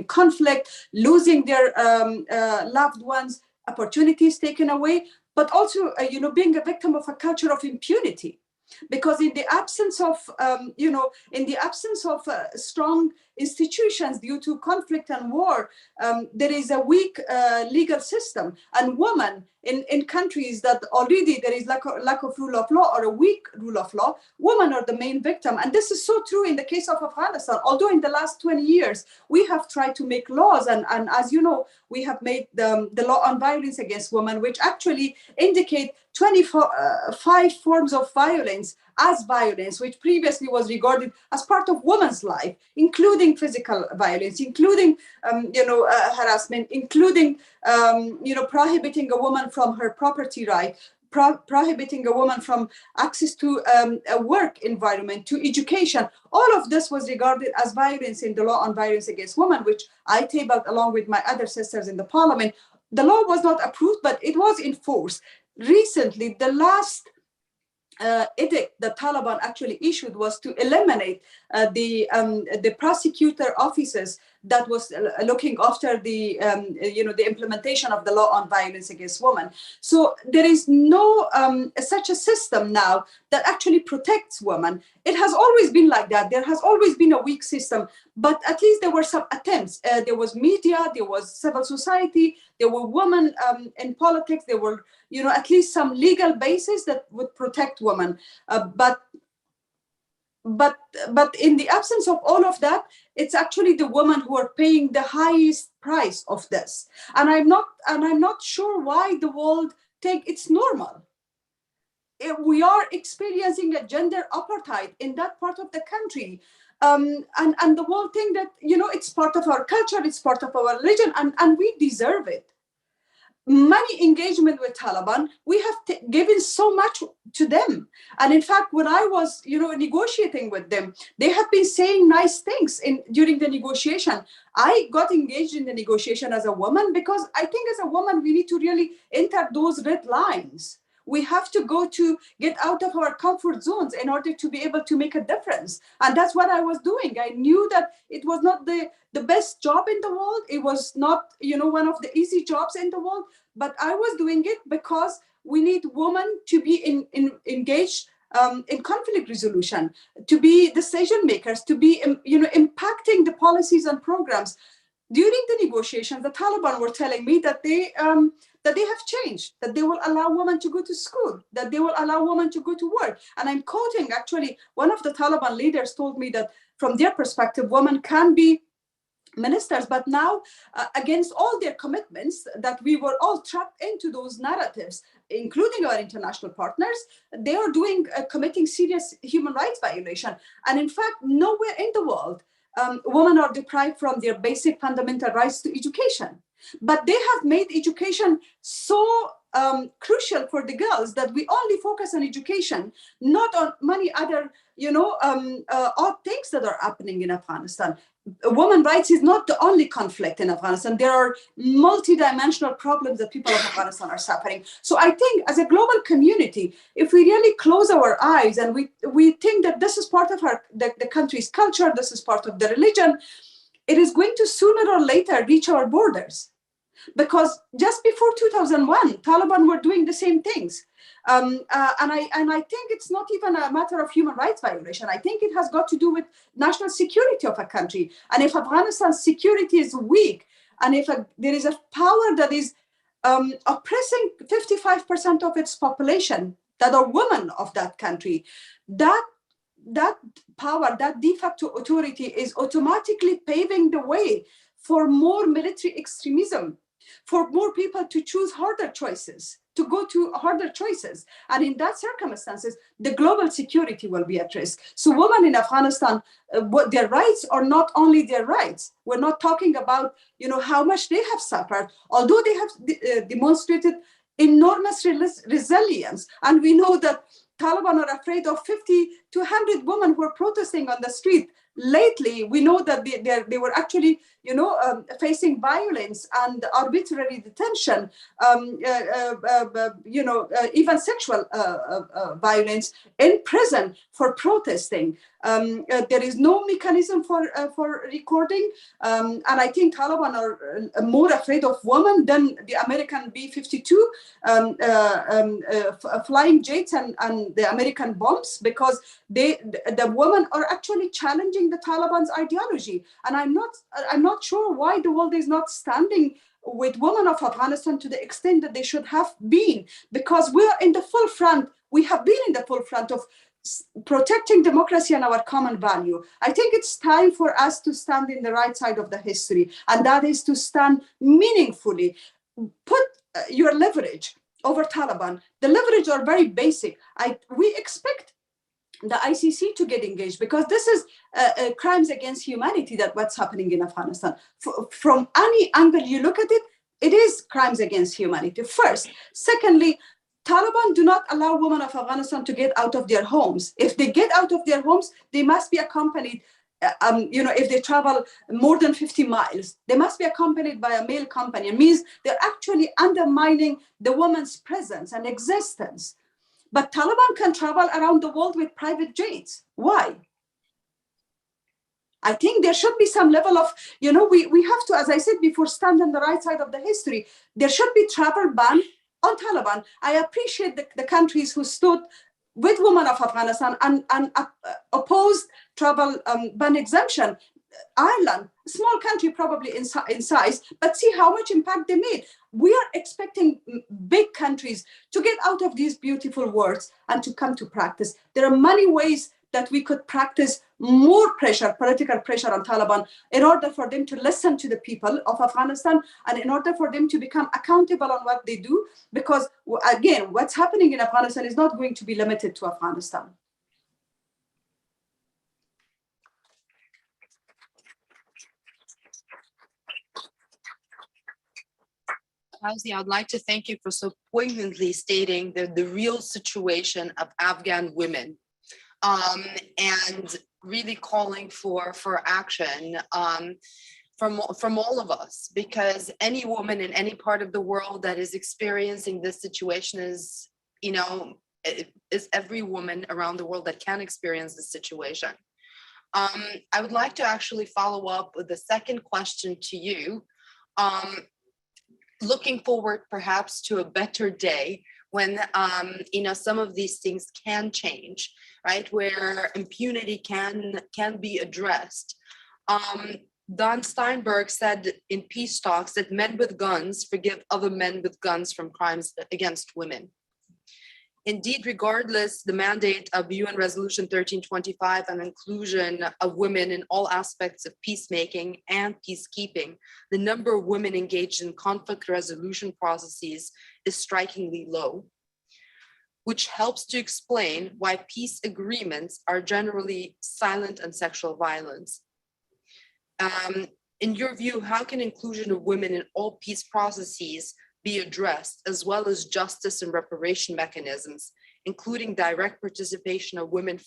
conflict, losing their loved ones, opportunities taken away, but also being a victim of a culture of impunity. Because in the absence of strong institutions due to conflict and war, there is a weak legal system, and women in countries that already there is lack of rule of law or a weak rule of law, women are the main victim. And this is so true in the case of Afghanistan. Although in the last 20 years, we have tried to make laws, and as you know, we have made the law on violence against women, which actually indicate 25 forms of violence as violence, which previously was regarded as part of women's life, including physical violence, including harassment, including prohibiting a woman from her property right, prohibiting a woman from access to a work environment, to education. All of this was regarded as violence in the law on violence against women, which I tabled along with my other sisters in the parliament. The law was not approved, but it was enforced. Recently, the last edict the Taliban actually issued was to eliminate the prosecutor offices that was looking after the implementation of the law on violence against women. So there is no such a system now that actually protects women. It has always been like that. There has always been a weak system, but at least there were some attempts. There was media, there was civil society, there were women in politics, there were at least some legal basis that would protect women. But in the absence of all of that, it's actually the women who are paying the highest price of this. And I'm not sure why the world it's normal. We are experiencing a gender apartheid in that part of the country. And the world think that, it's part of our culture, it's part of our religion, and we deserve it. Money engagement with Taliban, we have given so much to them. And in fact, when I was, negotiating with them, they have been saying nice things during the negotiation. I got engaged in the negotiation as a woman because I think as a woman, we need to really enter those red lines. We have to get out of our comfort zones in order to be able to make a difference. And that's what I was doing. I knew that it was not the best job in the world. It was not, one of the easy jobs in the world, but I was doing it because we need women to be engaged in conflict resolution, to be decision makers, to be, impacting the policies and programs. during the negotiations, the Taliban were telling me that they have changed, that they will allow women to go to school, that they will allow women to go to work. And I'm quoting, actually, one of the Taliban leaders told me that from their perspective, women can be ministers, but now against all their commitments, that we were all trapped into those narratives, including our international partners, they are committing serious human rights violation. And in fact, nowhere in the world, women are deprived from their basic fundamental rights to education. But they have made education so crucial for the girls that we only focus on education, not on many other, odd things that are happening in Afghanistan. Women's rights is not the only conflict in Afghanistan. There are multi-dimensional problems that people of Afghanistan are suffering. So I think as a global community, if we really close our eyes and we think that this is part of the country's culture, this is part of the religion, it is going to sooner or later reach our borders. Because just before 2001, Taliban were doing the same things. And I think it's not even a matter of human rights violation. I think it has got to do with national security of a country. And if Afghanistan's security is weak, and if there is a power that is oppressing 55% of its population, that are women of that country, that power, that de facto authority is automatically paving the way for more military extremism, for more people to choose harder choices, to go to harder choices. And in that circumstances, the global security will be at risk. So women in Afghanistan, their rights are not only their rights. We're not talking about, how much they have suffered, although they have demonstrated enormous resilience. And we know that Taliban are afraid of 50 to 100 women who are protesting on the street. Lately, we know that they were actually, facing violence and arbitrary detention, even sexual violence in prison for protesting. There is no mechanism for recording, and I think Taliban are more afraid of women than the American B-52 flying jets and the American bombs, because the women are actually challenging the Taliban's ideology. And I'm not sure why the world is not standing with women of Afghanistan to the extent that they should have been, because we are in the full front. We have been in the full front of protecting democracy and our common value. I think it's time for us to stand in the right side of the history, and that is to stand meaningfully. Put your leverage over Taliban. The leverage are very basic. We expect the ICC to get engaged, because this is crimes against humanity, that what's happening in Afghanistan. From any angle you look at it, it is crimes against humanity, first. Secondly, Taliban do not allow women of Afghanistan to get out of their homes. If they get out of their homes, they must be accompanied, if they travel more than 50 miles, they must be accompanied by a male companion. It means they're actually undermining the woman's presence and existence. But Taliban can travel around the world with private jets. Why? I think there should be some level of, we have to, as I said before, stand on the right side of the history. There should be travel ban on Taliban. I appreciate the countries who stood with women of Afghanistan and opposed travel ban exemption. Ireland, small country probably in size, but see how much impact they made. We are expecting big countries to get out of these beautiful words and to come to practice. There are many ways that we could practice more pressure, political pressure on Taliban, in order for them to listen to the people of Afghanistan and in order for them to become accountable on what they do. Because again, what's happening in Afghanistan is not going to be limited to Afghanistan. Fawzia, I'd like to thank you for so poignantly stating the real situation of Afghan women, and really calling for action from all of us, because any woman in any part of the world that is experiencing this situation is every woman around the world that can experience this situation. I would like to actually follow up with the second question to you. Looking forward perhaps to a better day when some of these things can change, right? Where impunity can be addressed. Don Steinberg said in peace talks that men with guns forgive other men with guns from crimes against women. Indeed, regardless the mandate of UN Resolution 1325 and inclusion of women in all aspects of peacemaking and peacekeeping, the number of women engaged in conflict resolution processes is strikingly low, which helps to explain why peace agreements are generally silent on sexual violence. In your view, how can inclusion of women in all peace processes be addressed, as well as justice and reparation mechanisms, including direct participation of women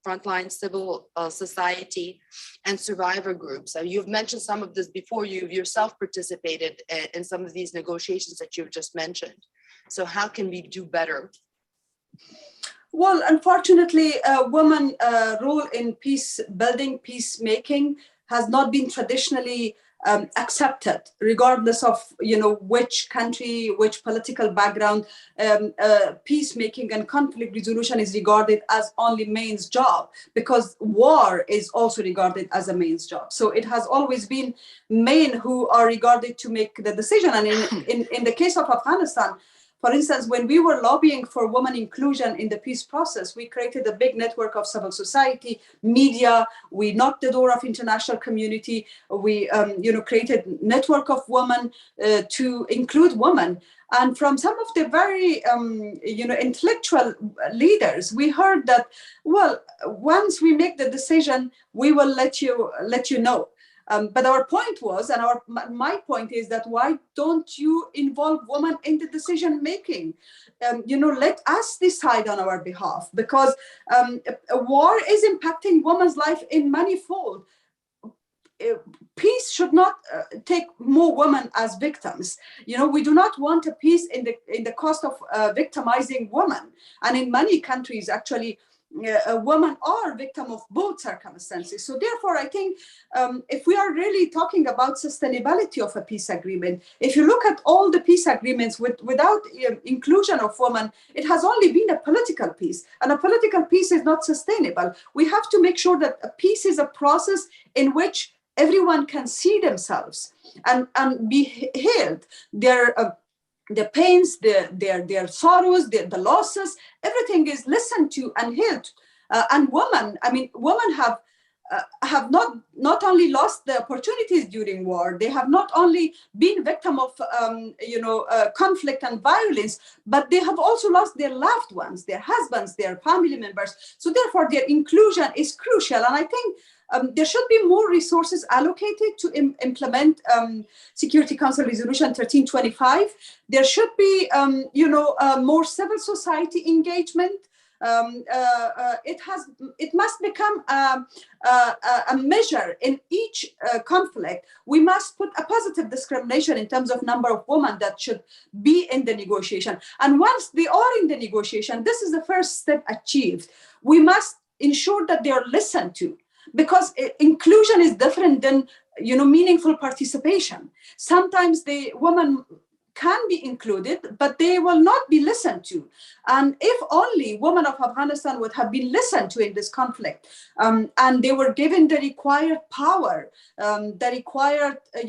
frontline civil society and survivor groups? You've mentioned some of this before. You've yourself participated in some of these negotiations that you've just mentioned. So how can we do better? Well, unfortunately, women's role in peace building, peacemaking has not been traditionally accepted, regardless of which country, which political background. Peacemaking and conflict resolution is regarded as only men's job, because war is also regarded as a men's job. So it has always been men who are regarded to make the decision. And in the case of Afghanistan, for instance, when we were lobbying for women inclusion in the peace process, we created a big network of civil society, media. We knocked the door of international community. We, created network of women to include women. And from some of the very, intellectual leaders, we heard that, well, once we make the decision, we will let you know. But our point was, and my point is that why don't you involve women in the decision making? Let us decide on our behalf, because war is impacting women's life in manifold. Peace should not take more women as victims. We do not want a peace in the cost of victimizing women. And in many countries, actually, women are victim of both circumstances. So therefore, I think if we are really talking about sustainability of a peace agreement, if you look at all the peace agreements without inclusion of women, it has only been a political peace, and a political peace is not sustainable. We have to make sure that a peace is a process in which everyone can see themselves and be healed. The pains, their sorrows, the losses, everything is listened to and healed. And women have not only lost the opportunities during war, they have not only been victim of conflict and violence, but they have also lost their loved ones, their husbands, their family members. So therefore, their inclusion is crucial. And I think there should be more resources allocated to implement Security Council Resolution 1325. There should be, more civil society engagement. It must become a measure in each conflict. We must put a positive discrimination in terms of number of women that should be in the negotiation. And once they are in the negotiation, this is the first step achieved. We must ensure that they are listened to, because inclusion is different than meaningful participation. Sometimes the women can be included, but they will not be listened to. And if only women of Afghanistan would have been listened to in this conflict, and they were given the required power, the required, a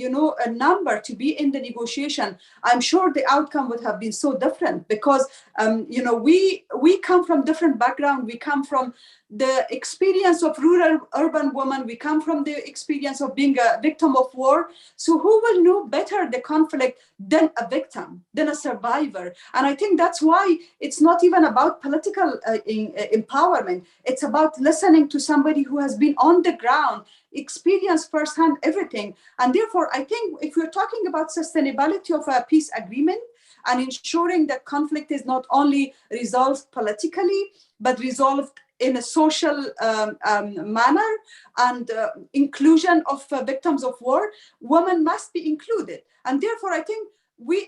number to be in the negotiation, I'm sure the outcome would have been so different, because, we come from different background. We come from the experience of rural, urban women. We come from the experience of being a victim of war. So who will know better the conflict than a victim, than a survivor? And I think that's why it's not even about political empowerment. It's about listening to somebody who has been on the ground, experienced firsthand everything. And therefore, I think if we're talking about sustainability of a peace agreement and ensuring that conflict is not only resolved politically, but resolved in a social manner, and inclusion of victims of war, women must be included. And therefore, I think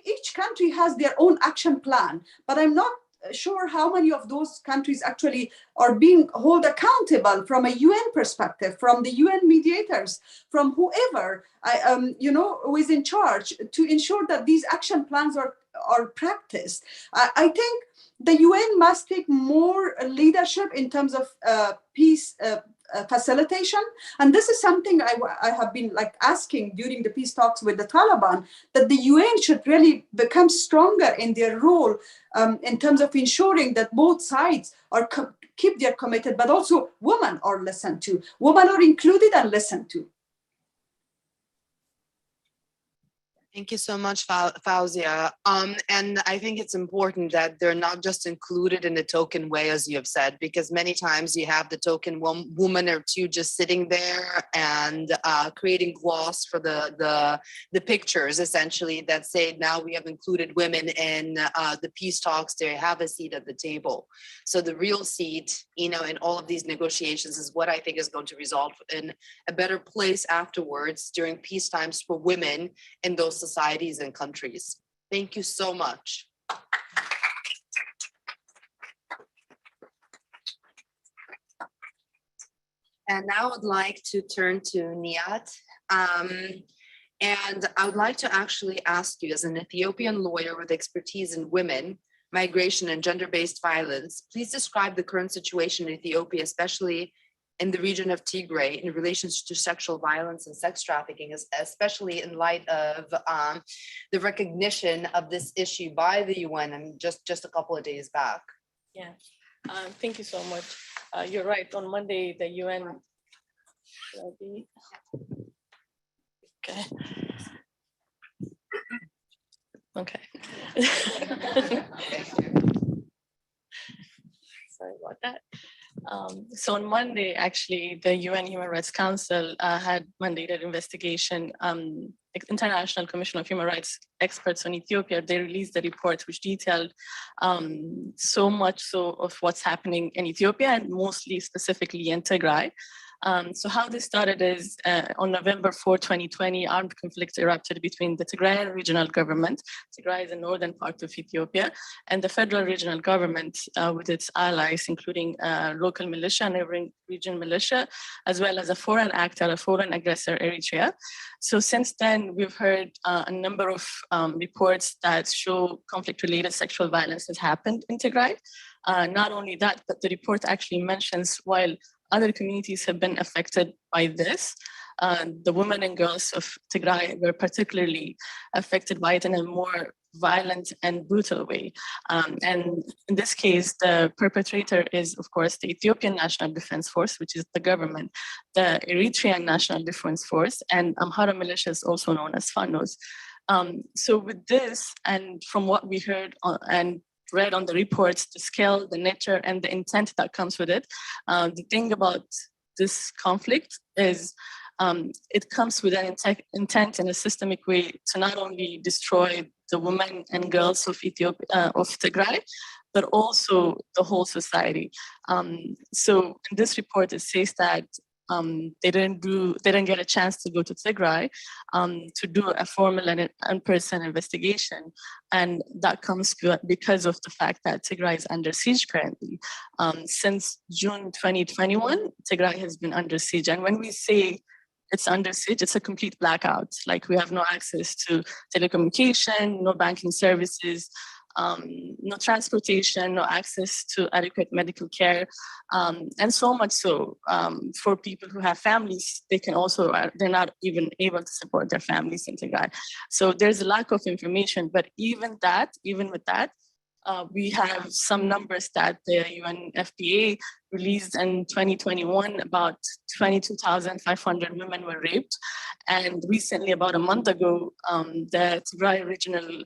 each country has their own action plan, but I'm not sure how many of those countries actually are being held accountable from a UN perspective, from the UN mediators, from whoever who is in charge, to ensure that these action plans are practiced. I think the UN must take more leadership in terms of peace facilitation. And this is something I have been like asking during the peace talks with the Taliban, that the UN should really become stronger in their role in terms of ensuring that both sides are keep their committed, but also women are listened to. Women are included and listened to. Thank you so much, Fawzia. And I think it's important that they're not just included in a token way, as you have said, because many times you have the token woman or two just sitting there and creating gloss for the pictures, essentially, that say now we have included women in the peace talks. They have a seat at the table. So the real seat, in all of these negotiations is what I think is going to result in a better place afterwards during peace times for women in those societies and countries. Thank you so much. And now I'd like to turn to Nihat. And I would like to actually ask you, as an Ethiopian lawyer with expertise in women, migration, and gender-based violence, please describe the current situation in Ethiopia, especially in the region of Tigray, in relation to sexual violence and sex trafficking, especially in light of the recognition of this issue by the UN and just a couple of days back. Yeah, thank you so much. You're right. On Monday, the UN. Okay. Okay. Sorry about that. So on Monday, actually, the UN Human Rights Council had mandated investigation. International Commission of Human Rights experts on Ethiopia, they released a report which detailed so much so of what's happening in Ethiopia and mostly specifically in Tigray. So how this started is on November 4, 2020, armed conflict erupted between the Tigrayan regional government, Tigray is the northern part of Ethiopia, and the federal regional government with its allies, including local militia, neighboring region militia, as well as a foreign actor, a foreign aggressor, Eritrea. So since then, we've heard a number of reports that show conflict-related sexual violence has happened in Tigray. Not only that, but the report actually mentions while other communities have been affected by this, the women and girls of Tigray were particularly affected by it in a more violent and brutal way. And in this case, the perpetrator is, of course, the Ethiopian National Defense Force, which is the government, the Eritrean National Defense Force, and Amhara militias, also known as Fanos. So with this, and from what we heard and read on the reports, the scale, the nature, and the intent that comes with it. The thing about this conflict is it comes with an intent in a systemic way to not only destroy the women and girls of Ethiopia, of Tigray, but also the whole society. So in this report, it says that they didn't get a chance to go to Tigray to do a formal and in-person investigation, and that comes because of the fact that Tigray is under siege currently. Since June 2021, Tigray has been under siege, and when we say it's under siege, it's a complete blackout. Like, we have no access to telecommunication, no banking services, no transportation, no access to adequate medical care, and so much so for people who have families, they're not even able to support their families in Tigray. So there's a lack of information, but even with that, we have some numbers that the UNFPA released in 2021. About 22,500 women were raped. And recently, about a month ago, the Tigray Regional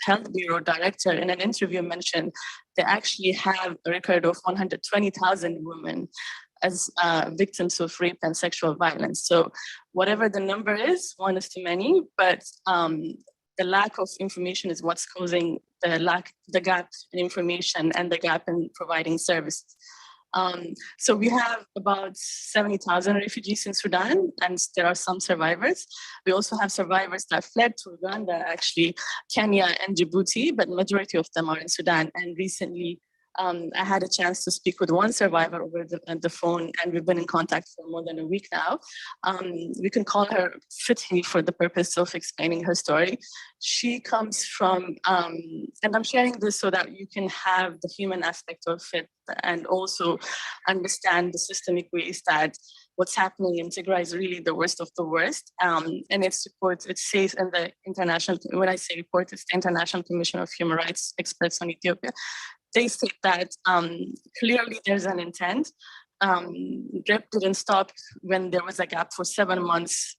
Health Bureau director in an interview mentioned they actually have a record of 120,000 women as victims of rape and sexual violence. So whatever the number is, one is too many, but the lack of information is what's causing the gap in information and the gap in providing services. So we have about 70,000 refugees in Sudan, and there are some survivors. We also have survivors that fled to Uganda, actually, Kenya and Djibouti, but majority of them are in Sudan. And recently, I had a chance to speak with one survivor over the phone, and we've been in contact for more than a week now. We can call her Fithi for the purpose of explaining her story. She comes from, and I'm sharing this so that you can have the human aspect of it and also understand the systemic ways that what's happening in Tigray is really the worst of the worst. And its report, it says in the international, when I say report, it's the International Commission of Human Rights Experts on Ethiopia. They state that clearly there's an intent. RIP didn't stop when there was a gap for 7 months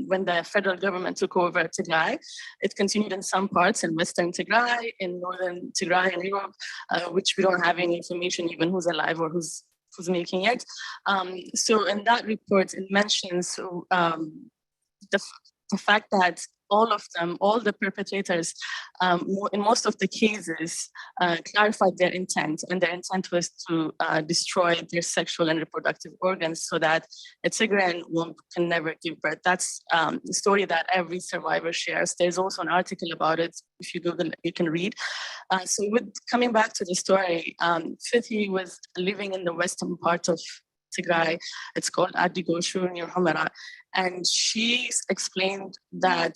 when the federal government took over Tigray. It continued in some parts in Western Tigray, in Northern Tigray and Europe, which we don't have any information even who's alive or who's making it. So in that report, it mentions the fact that all of them, all the perpetrators, in most of the cases, clarified their intent, and their intent was to destroy their sexual and reproductive organs so that a Tigrayan womb can never give birth. That's the story that every survivor shares. There's also an article about it. If you Google it, you can read. So with coming back to the story, Fithi was living in the western part of Tigray. It's called Adigoshu near Humera. And she explained that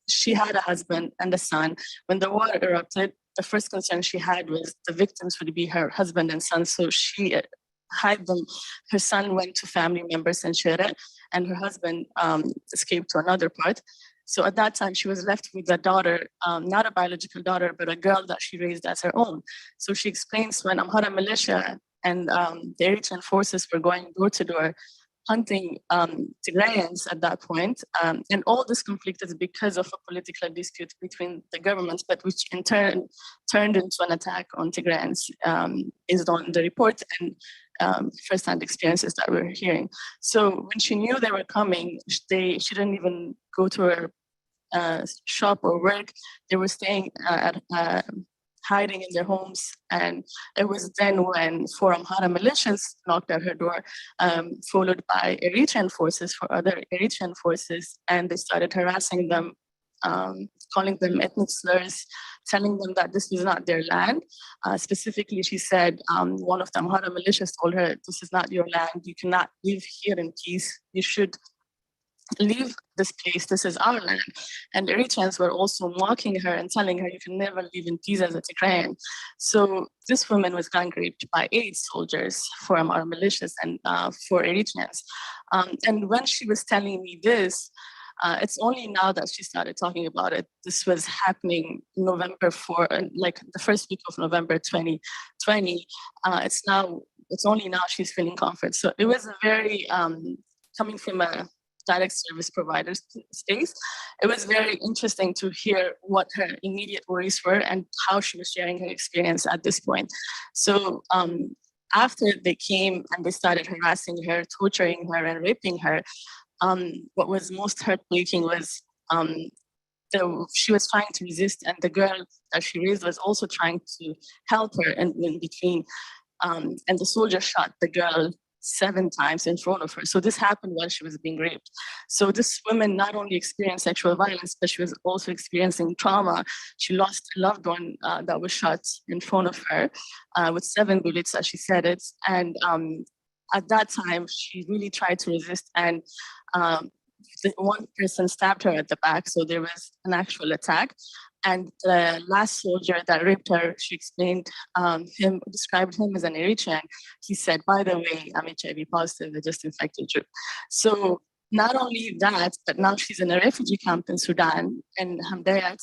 she had a husband and a son. When the war erupted, the first concern she had was the victims would be her husband and son. So she hid them. Her son went to family members in Shere, and her husband escaped to another part. So at that time, she was left with a daughter, not a biological daughter, but a girl that she raised as her own. So she explains when Amhara militia and the Eritrean forces were going door to door, hunting Tigrayans at that point. And all this conflict is because of a political dispute between the governments, but which in turn turned into an attack on Tigrayans, is on the report and first-hand experiences that we're hearing. So when she knew they were coming, she didn't even go to her shop or work. They were staying hiding in their homes. And it was then when four Amhara militias knocked at her door, followed by Eritrean forces for other Eritrean forces, and they started harassing them, calling them ethnic slurs, telling them that this was not their land. Specifically, she said one of the Amhara militias told her, "This is not your land. You cannot live here in peace. You should leave this place. This is our land." And the Eritreans were also mocking her and telling her, "You can never live in peace as a Tigrayan." So this woman was gang raped by 8 soldiers from our militias and 4 Eritreans. And when she was telling me this, it's only now that she started talking about it. This was happening November 4, like the first week of November 2020. It's only now she's feeling comfort. So it was a very, coming from a direct service provider space, it was very interesting to hear what her immediate worries were and how she was sharing her experience at this point. So after they came and they started harassing her, torturing her, and raping her, what was most heartbreaking was she was trying to resist, and the girl that she raised was also trying to help her in between. And the soldier shot the girl 7 times in front of her. So this happened while she was being raped. So this woman not only experienced sexual violence, but she was also experiencing trauma. She lost a loved one that was shot in front of her with 7 bullets, as she said it. And at that time, she really tried to resist, and one person stabbed her at the back. So there was an actual attack. And the last soldier that raped her, she explained described him as an Eritrean. He said, "By the way, I'm HIV positive, I just infected you." So not only that, but now she's in a refugee camp in Sudan, in Hamdayat.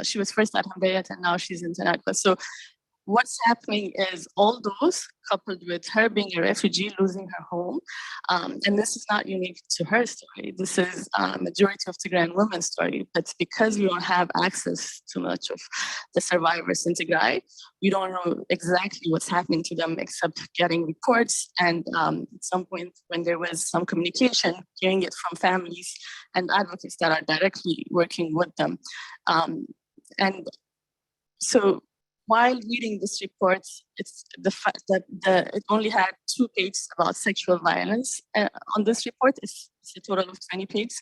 She was first at Hamdayat and now she's in Tanakba. So what's happening is all those coupled with her being a refugee, losing her home. And this is not unique to her story. This is a majority of Tigrayan women's story. But because we don't have access to much of the survivors in Tigray, we don't know exactly what's happening to them except getting reports. And at some point when there was some communication, hearing it from families and advocates that are directly working with them. And so while reading this report, it's the fact that it only had 2 pages about sexual violence on this report. It's a total of 20 pages,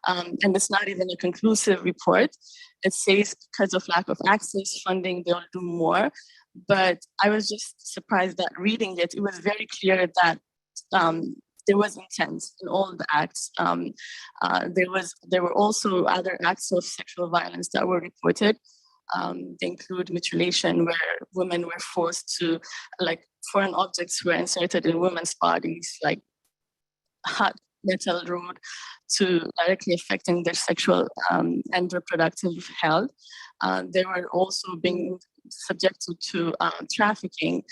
and it's not even a conclusive report. It says because of lack of access, funding, they'll do more. But I was just surprised that reading it, it was very clear that there was intent in all the acts. There were also other acts of sexual violence that were reported. They include mutilation, where women were forced to, like, foreign objects were inserted in women's bodies, like hot metal rod, to directly affecting their sexual and reproductive health. They were also being subjected to trafficking.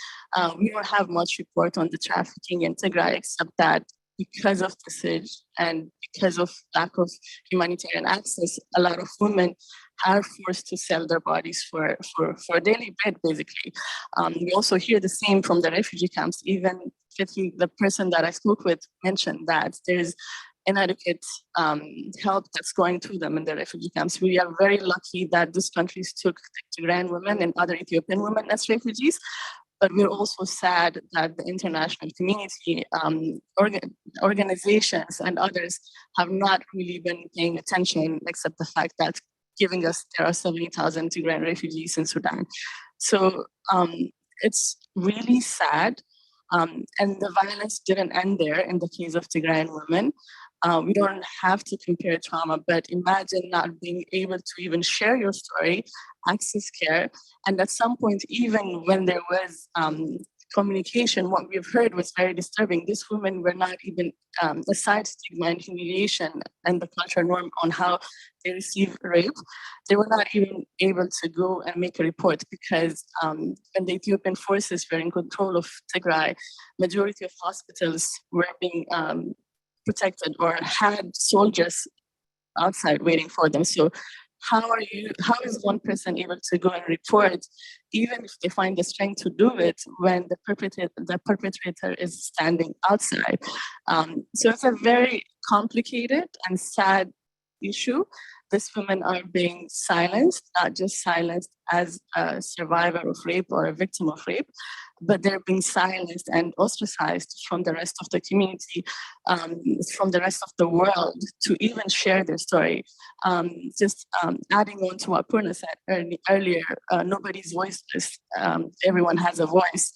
We don't have much report on the trafficking in Tigray, except that because of the siege and because of lack of humanitarian access, a lot of women are forced to sell their bodies for daily bread, basically. We also hear the same from the refugee camps. Even the person that I spoke with mentioned that there's inadequate help that's going to them in the refugee camps. We are very lucky that these countries took Tigrayan women and other Ethiopian women as refugees, but we're also sad that the international community, organizations and others have not really been paying attention, except the fact that giving us there are 70,000 Tigrayan refugees in Sudan. So it's really sad. And the violence didn't end there in the case of Tigrayan women. We don't have to compare trauma, but imagine not being able to even share your story, access care, and at some point, even when there was communication, what we've heard was very disturbing. These women were not even, aside stigma and humiliation and the cultural norm on how they receive rape, they were not even able to go and make a report because when the Ethiopian forces were in control of Tigray, majority of hospitals were being protected or had soldiers outside waiting for them. So how is one person able to go and report, even if they find the strength to do it, when the perpetrator is standing outside? So it's a very complicated and sad issue. These women are being silenced, not just silenced as a survivor of rape or a victim of rape, but they're being silenced and ostracized from the rest of the community, from the rest of the world, to even share their story. Adding on to what Purna said earlier, nobody's voiceless. Everyone has a voice.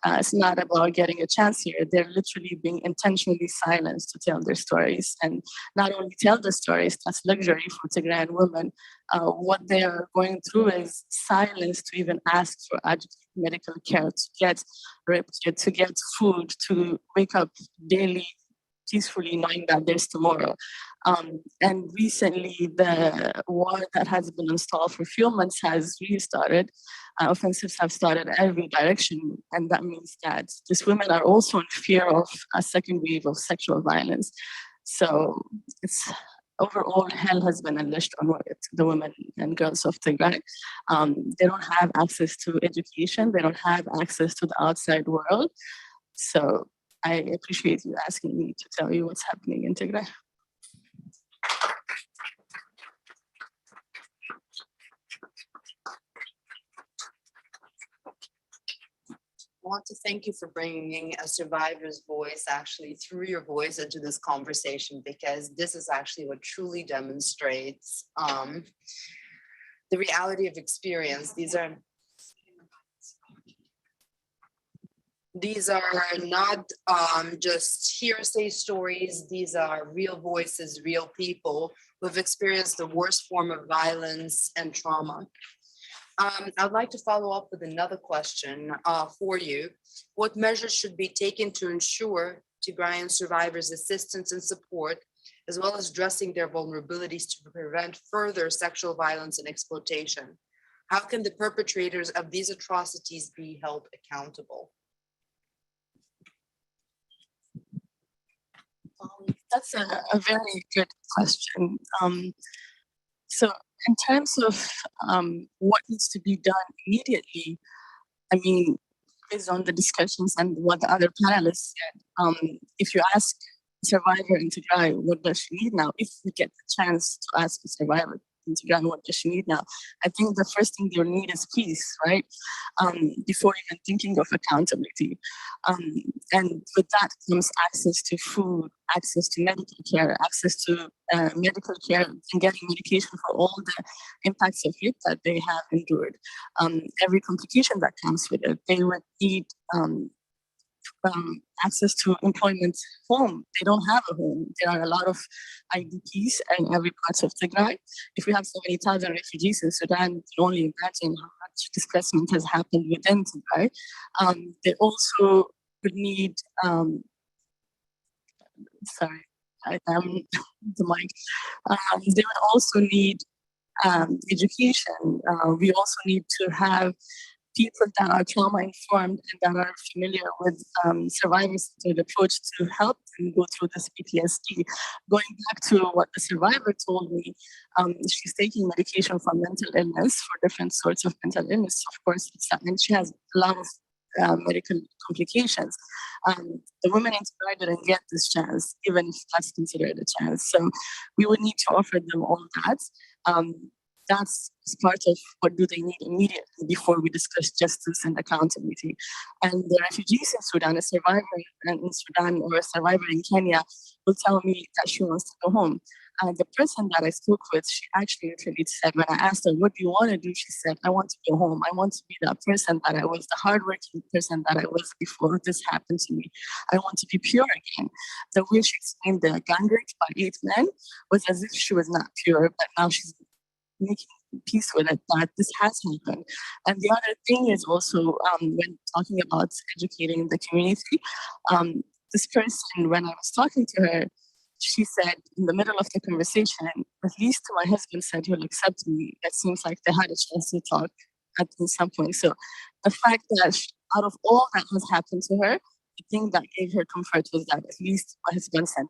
It's not about getting a chance here. They're literally being intentionally silenced to tell their stories. And not only tell the stories, that's luxury for Tigrayan women. What they are going through is silence to even ask for adequate medical care, to get ripped, to get food, to wake up daily peacefully knowing that there's tomorrow. And recently, the war that has been installed for a few months has restarted. Offensives have started every direction, and that means that these women are also in fear of a second wave of sexual violence. So it's overall hell has been unleashed on the women and girls of Tigray. They don't have access to education. They don't have access to the outside world. So I appreciate you asking me to tell you what's happening in Tigray. I want to thank you for bringing a survivor's voice actually through your voice into this conversation, because this is actually what truly demonstrates the reality of experience. These are not just hearsay stories. These are real voices, real people who have experienced the worst form of violence and trauma. I'd like to follow up with another question for you. What measures should be taken to ensure Tigrayan survivors assistance and support, as well as addressing their vulnerabilities to prevent further sexual violence and exploitation? How can the perpetrators of these atrocities be held accountable? That's a very good question. So in terms of what needs to be done immediately, I mean, based on the discussions and what the other panelists said, if you ask a survivor in Tigray, what does she need now? If we get the chance to ask a survivor in Tigray and what does she need now? I think the first thing they need is peace, right? Before even thinking of accountability. And with that comes access to food, access to medical care, access to medical care, and getting medication for all the impacts of rape that they have endured. Every complication that comes with it. They would need access to employment home. They don't have a home. There are a lot of IDPs in every part of Tigray. If we have 70,000 refugees in Sudan, you can only imagine how much displacement has happened within Tigray. They also would need, sorry, the mic. They would also need education. We also need to have people that are trauma informed and that are familiar with survivor-centered approach to help them go through this PTSD. Going back to what the survivor told me, she's taking medication for mental illness, for different sorts of mental illness, of course, and she has a lot of medical complications. The women in Tigray didn't get this chance, even if that's considered a chance. So we would need to offer them all that. That's part of what do they need immediately before we discuss justice and accountability. And the refugees in Sudan, a survivor in Sudan or a survivor in Kenya will tell me that she wants to go home. The person that I spoke with, she actually literally said, when I asked her, what do you want to do? She said, I want to go home. I want to be that person that I was, the hardworking person that I was before this happened to me. I want to be pure again. The way she explained the gang rape by 8 men was as if she was not pure, but now she's making peace with it, that this has happened. And the other thing is also when talking about educating the community, this person, when I was talking to her, she said in the middle of the conversation, at least my husband said he'll accept me. It seems like they had a chance to talk at some point. So the fact that out of all that has happened to her, the thing that gave her comfort was that at least my husband said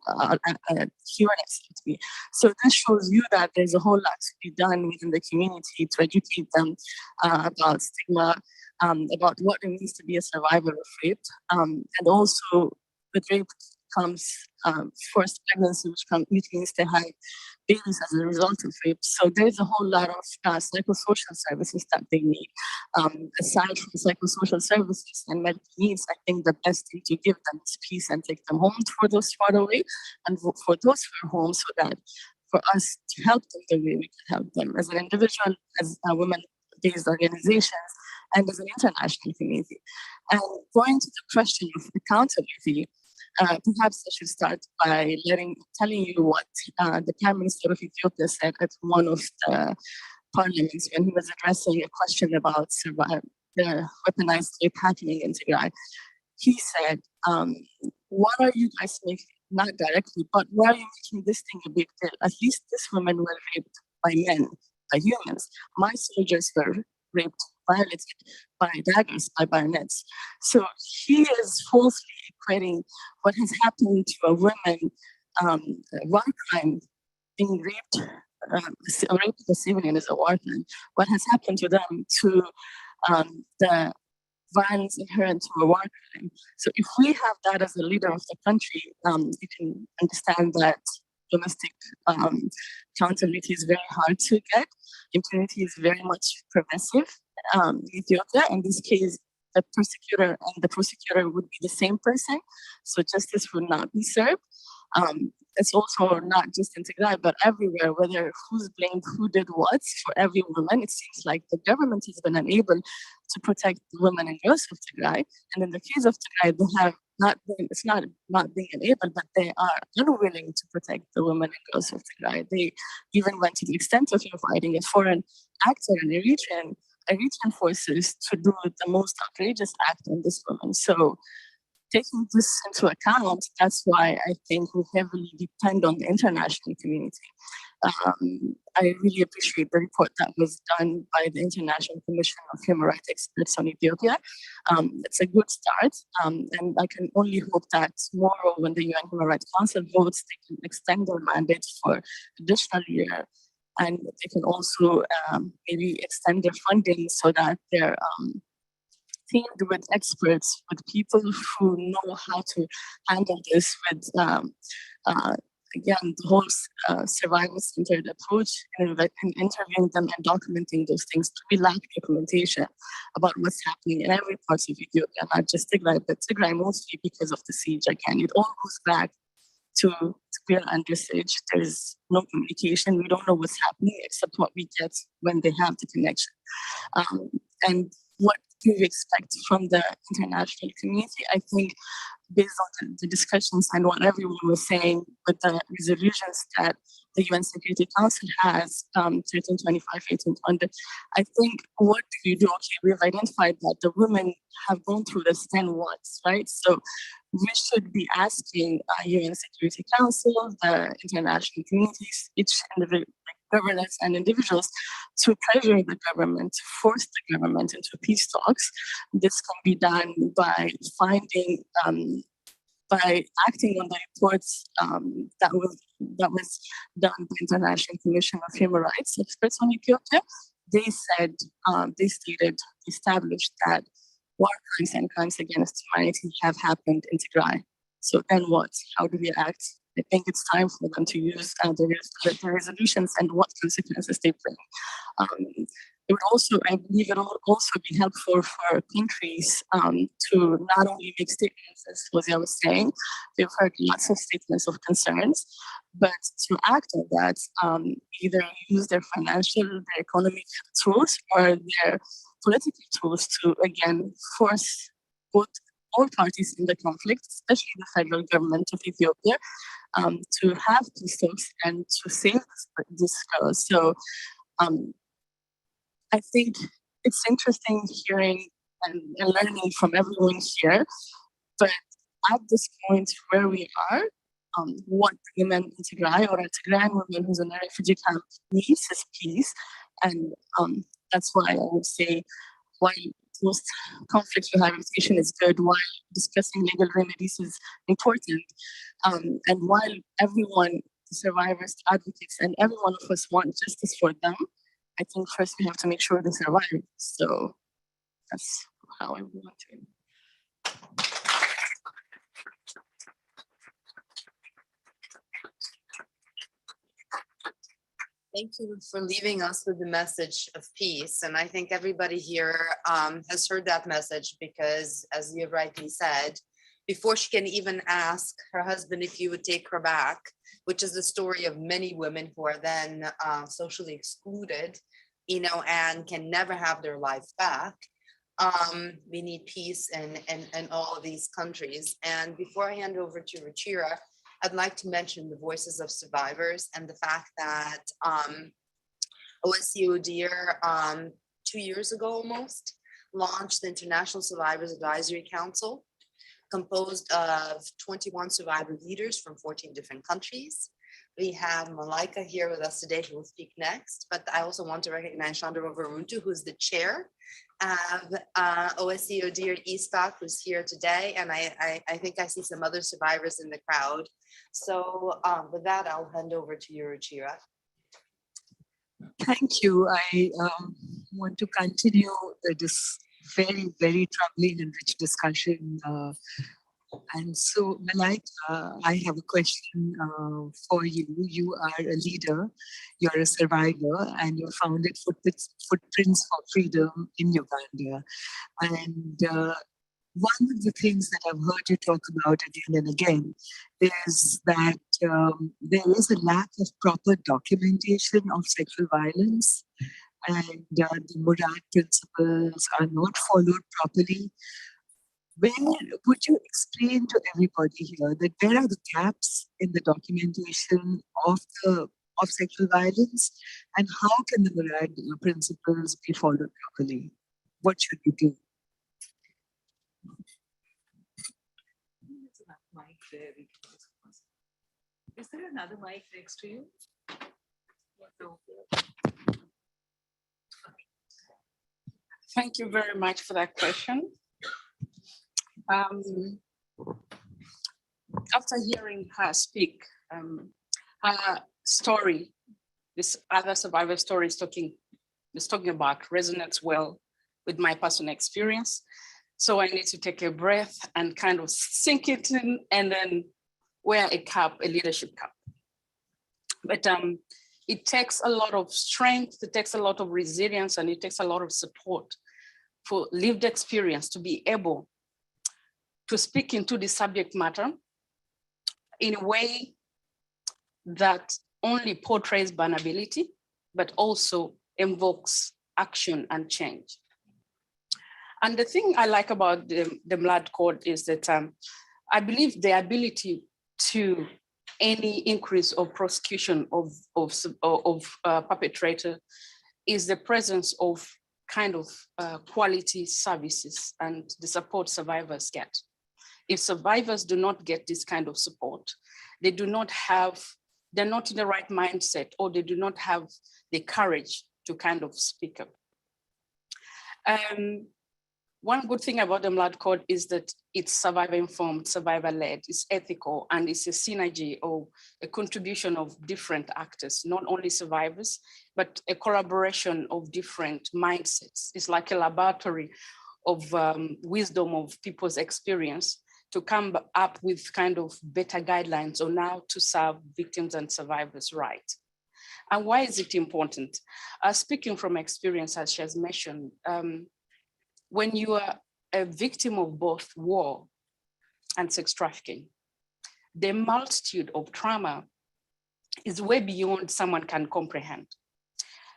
he would accept me. So this shows you that there's a whole lot to be done within the community to educate them about stigma, about what it means to be a survivor of rape, and also with rape comes forced pregnancy, which means they have babies as a result of rape. So there's a whole lot of psychosocial services that they need. Aside from psychosocial services and medical needs, I think the best thing to give them is peace and take them home for those far away, and for those who are home, so that for us to help them the way we can help them as an individual, as women-based organizations, and as an international community. And going to the question of accountability, perhaps I should start by telling you what the Prime Minister of Ethiopia said at one of the parliaments when he was addressing a question about the weaponized rape happening in Tigray. He said, what are you guys making, not directly, but why are you making this thing a big deal? At least this women were raped by men, by humans. My soldiers were raped, violated by daggers, by bayonets. So he is falsely equating what has happened to a woman, one crime, being raped, raped a civilian is a war crime. What has happened to them to the violence inherent to a war crime. So if we have that as a leader of the country, you can understand that domestic accountability is very hard to get. Impunity is very much pervasive in Ethiopia. In this case, the persecutor and the prosecutor would be the same person, so justice would not be served. It's also not just in Tigray, but everywhere, whether who's blamed, who did what, for every woman, it seems like the government has been unable to protect the women and girls of Tigray. And in the case of Tigray, they have not been, it's not being enabled, but they are unwilling to protect the women and girls of Tigray. They even went to the extent of inviting a foreign actor and Eritrean forces to do the most outrageous act on this woman. So taking this into account, that's why I think we heavily depend on the international community. I really appreciate the report that was done by the International Commission of Human Rights Experts on Ethiopia. It's a good start, and I can only hope that tomorrow when the UN Human Rights Council votes, they can extend their mandate for additional year, and they can also maybe extend their funding so that they're teamed with experts, with people who know how to handle this with again, the whole survival-centered approach and interviewing them and documenting those things. We lack documentation about what's happening in every part of Ethiopia, not just Tigray, but Tigray mostly because of the siege. Again, it all goes back to we are under siege. There's no communication. We don't know what's happening except what we get when they have the connection. And what do we expect from the international community? I think based on the discussions and what everyone was saying with the resolutions that the UN Security Council has, 1325, 1800, I think what do you do? Okay, we've identified that the women have gone through this, then what, right? So we should be asking UN Security Council, the international communities, each individual, governments and individuals to pressure the government, to force the government into peace talks. This can be done by finding, by acting on the reports that was done by the International Commission of Human Rights experts on Ethiopia. They said, they stated, established that war crimes and crimes against humanity have happened in Tigray. So then what? How do we act? I think it's time for them to use the resolutions and what consequences they bring. It would also, I believe it will also be helpful for countries to not only make statements, as Fawzia was saying, they've heard lots of statements of concerns, but to act on that, either use their financial, their economic tools or their political tools to, again, force both all parties in the conflict, especially the federal government of Ethiopia, to have peace talks and to save this girl. So I think it's interesting hearing and learning from everyone here, but at this point where we are, what women in Tigray or a Tigrayan woman who's in a refugee camp needs is peace. And that's why I would say while post-conflict rehabilitation is good, while discussing legal remedies is important, and while everyone, the survivors, the advocates, and every one of us want justice for them, I think first we have to make sure they survive. So that's how I want to. Thank you for leaving us with the message of peace. And I think everybody here has heard that message because, as you rightly said, before she can even ask her husband if he would take her back, which is the story of many women who are then socially excluded, you know, and can never have their lives back. We need peace in all of these countries. And before I hand over to Ruchira, I'd like to mention the voices of survivors and the fact that OSCE ODIHR 2 years ago almost launched the International Survivors Advisory Council, composed of 21 survivor leaders from 14 different countries. We have Malaika here with us today who will speak next, but I also want to recognize Chandra Varuntu, who's the chair of OSCE ODIHR ESTOC, who's here today, and I think I see some other survivors in the crowd. So with that, I'll hand over to you, Ruchira. Thank you. I want to continue this very, very troubling and rich discussion. And so, Malaika, I have a question for you. You are a leader, you're a survivor, and you founded Footprints for Freedom in Uganda. And one of the things that I've heard you talk about again and again is that there is a lack of proper documentation of sexual violence, and the Murad principles are not followed properly. Would you explain to everybody here that there are the gaps in the documentation of sexual violence, and how can the Murad principles be followed properly? What should we do? Is there another mic next to you? Thank you very much for that question. After hearing her speak, her story, this other survivor story is talking about resonates well with my personal experience. So I need to take a breath and kind of sink it in and then wear a cap, a leadership cap. But it takes a lot of strength, it takes a lot of resilience, and it takes a lot of support for lived experience to be able to speak into the subject matter in a way that only portrays vulnerability, but also invokes action and change. And the thing I like about the MLAD code is that I believe the ability to any increase of prosecution of perpetrator is the presence of kind of quality services and the support survivors get. If survivors do not get this kind of support, they do not have, they're not in the right mindset, or they do not have the courage to kind of speak up. One good thing about the MLAD code is that it's survivor-informed, survivor-led, it's ethical, and it's a synergy or a contribution of different actors, not only survivors, but a collaboration of different mindsets. It's like a laboratory of wisdom of people's experience to come up with kind of better guidelines on how to serve victims and survivors right. And why is it important? Speaking from experience, as she has mentioned, when you are a victim of both war and sex trafficking, the multitude of trauma is way beyond someone can comprehend.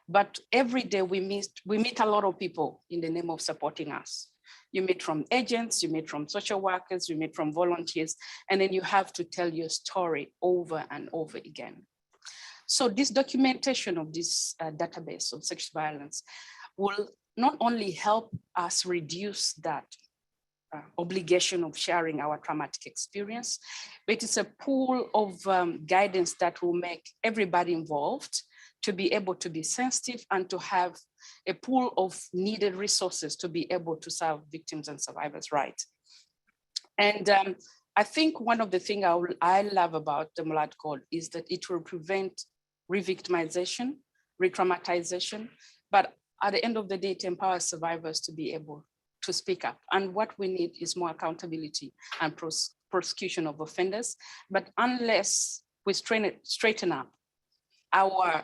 But every day we meet a lot of people in the name of supporting us. You meet from agents, you meet from social workers, you meet from volunteers, and then you have to tell your story over and over again. So this documentation of this database of sexual violence will not only help us reduce that obligation of sharing our traumatic experience, but it's a pool of guidance that will make everybody involved to be able to be sensitive and to have a pool of needed resources to be able to serve victims and survivors right. And I think one of the things I love about the MLAD code is that it will prevent re-victimization, re-traumatization, but at the end of the day, it empowers survivors to be able to speak up. And what we need is more accountability and prosecution of offenders. But unless we straighten up our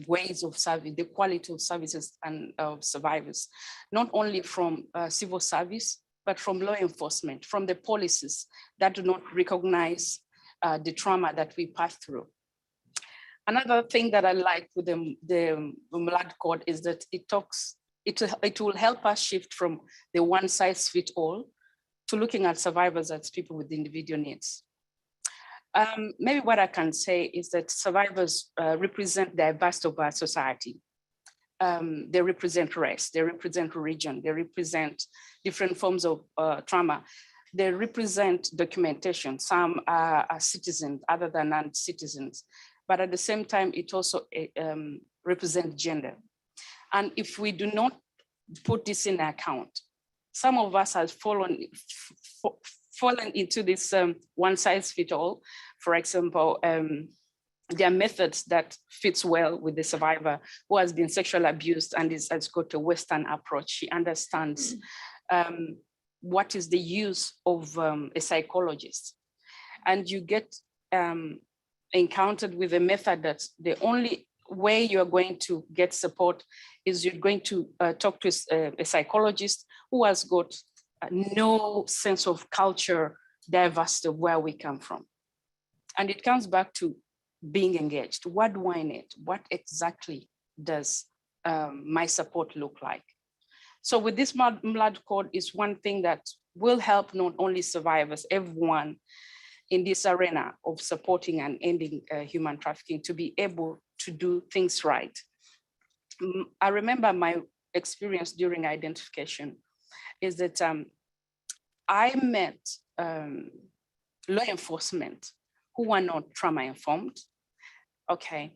ways of serving, the quality of services and of survivors, not only from civil service, but from law enforcement, from the policies that do not recognize the trauma that we pass through. Another thing that I like with the MLAD code is that it will help us shift from the one size fits all to looking at survivors as people with individual needs. Maybe what I can say is that survivors represent the diversity of our society. They represent race, they represent religion, they represent different forms of trauma. They represent documentation. Some are citizens other than non-citizens. But at the same time, it also represents gender. And if we do not put this in account, some of us have fallen into this one size fits all. For example, there are methods that fits well with the survivor who has been sexually abused and has got a Western approach. She understands what is the use of a psychologist. And you get encountered with a method that the only way you're going to get support is you're going to talk to a psychologist who has got no sense of culture diversity of where we come from. And it comes back to being engaged. What do I need? What exactly does my support look like? So with this MLAD code is one thing that will help not only survivors, everyone in this arena of supporting and ending human trafficking to be able to do things right. I remember my experience during identification is that I met law enforcement who were not trauma informed. Okay,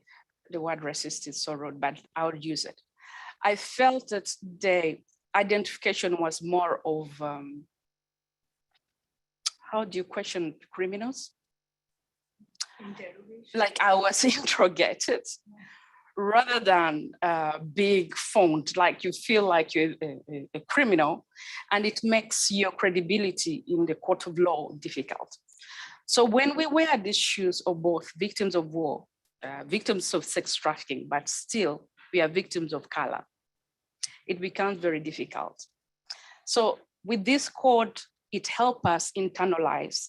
the word racist is so rude, but I would use it. I felt that the identification was more of how do you question criminals? Like I was interrogated rather than big font, like you feel like you're a criminal, and it makes your credibility in the court of law difficult. So when we wear these shoes of both victims of war victims of sex trafficking, but still we are victims of color. It becomes very difficult. So with this code, it helps us internalize,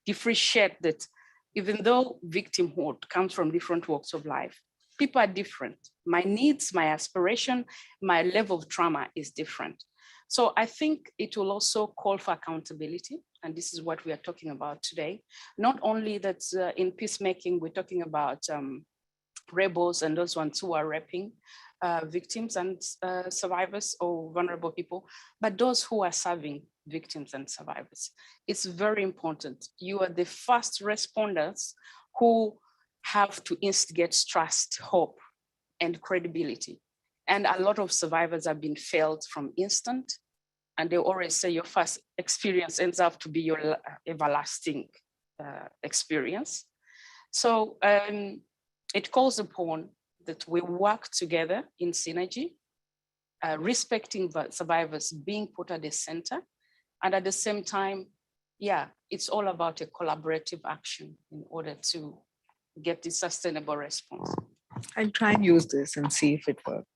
differentiate that even though victimhood comes from different walks of life, people are different. My needs, my aspiration, my level of trauma is different. So I think it will also call for accountability. And this is what we are talking about today. Not only that in peacemaking, we're talking about rebels and those ones who are raping victims and survivors or vulnerable people, but those who are serving victims and survivors. It's very important. You are the first responders who have to instigate trust, hope, and credibility. And a lot of survivors have been failed from instant, and they always say your first experience ends up to be your everlasting experience. So it calls upon that we work together in synergy, respecting the survivors being put at the center. And at the same time, yeah, it's all about a collaborative action in order to get the sustainable response. I'll try and use this and see if it works.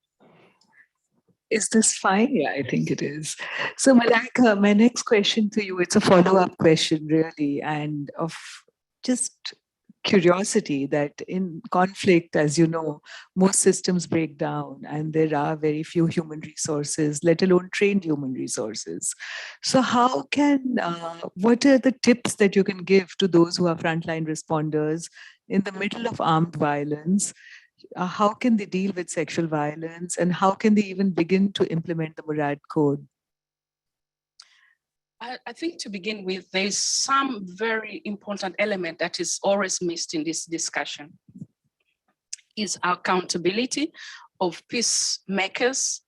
Is this fine? Yeah, I think it is. So Malaka, my next question to you, it's a follow-up question really, and of just curiosity that in conflict, as you know, most systems break down and there are very few human resources, let alone trained human resources. So how can, what are the tips that you can give to those who are frontline responders in the middle of armed violence? How can they deal with sexual violence, and how can they even begin to implement the Murad Code? I think to begin with, there's some very important element that is always missed in this discussion, is accountability of peacemakers,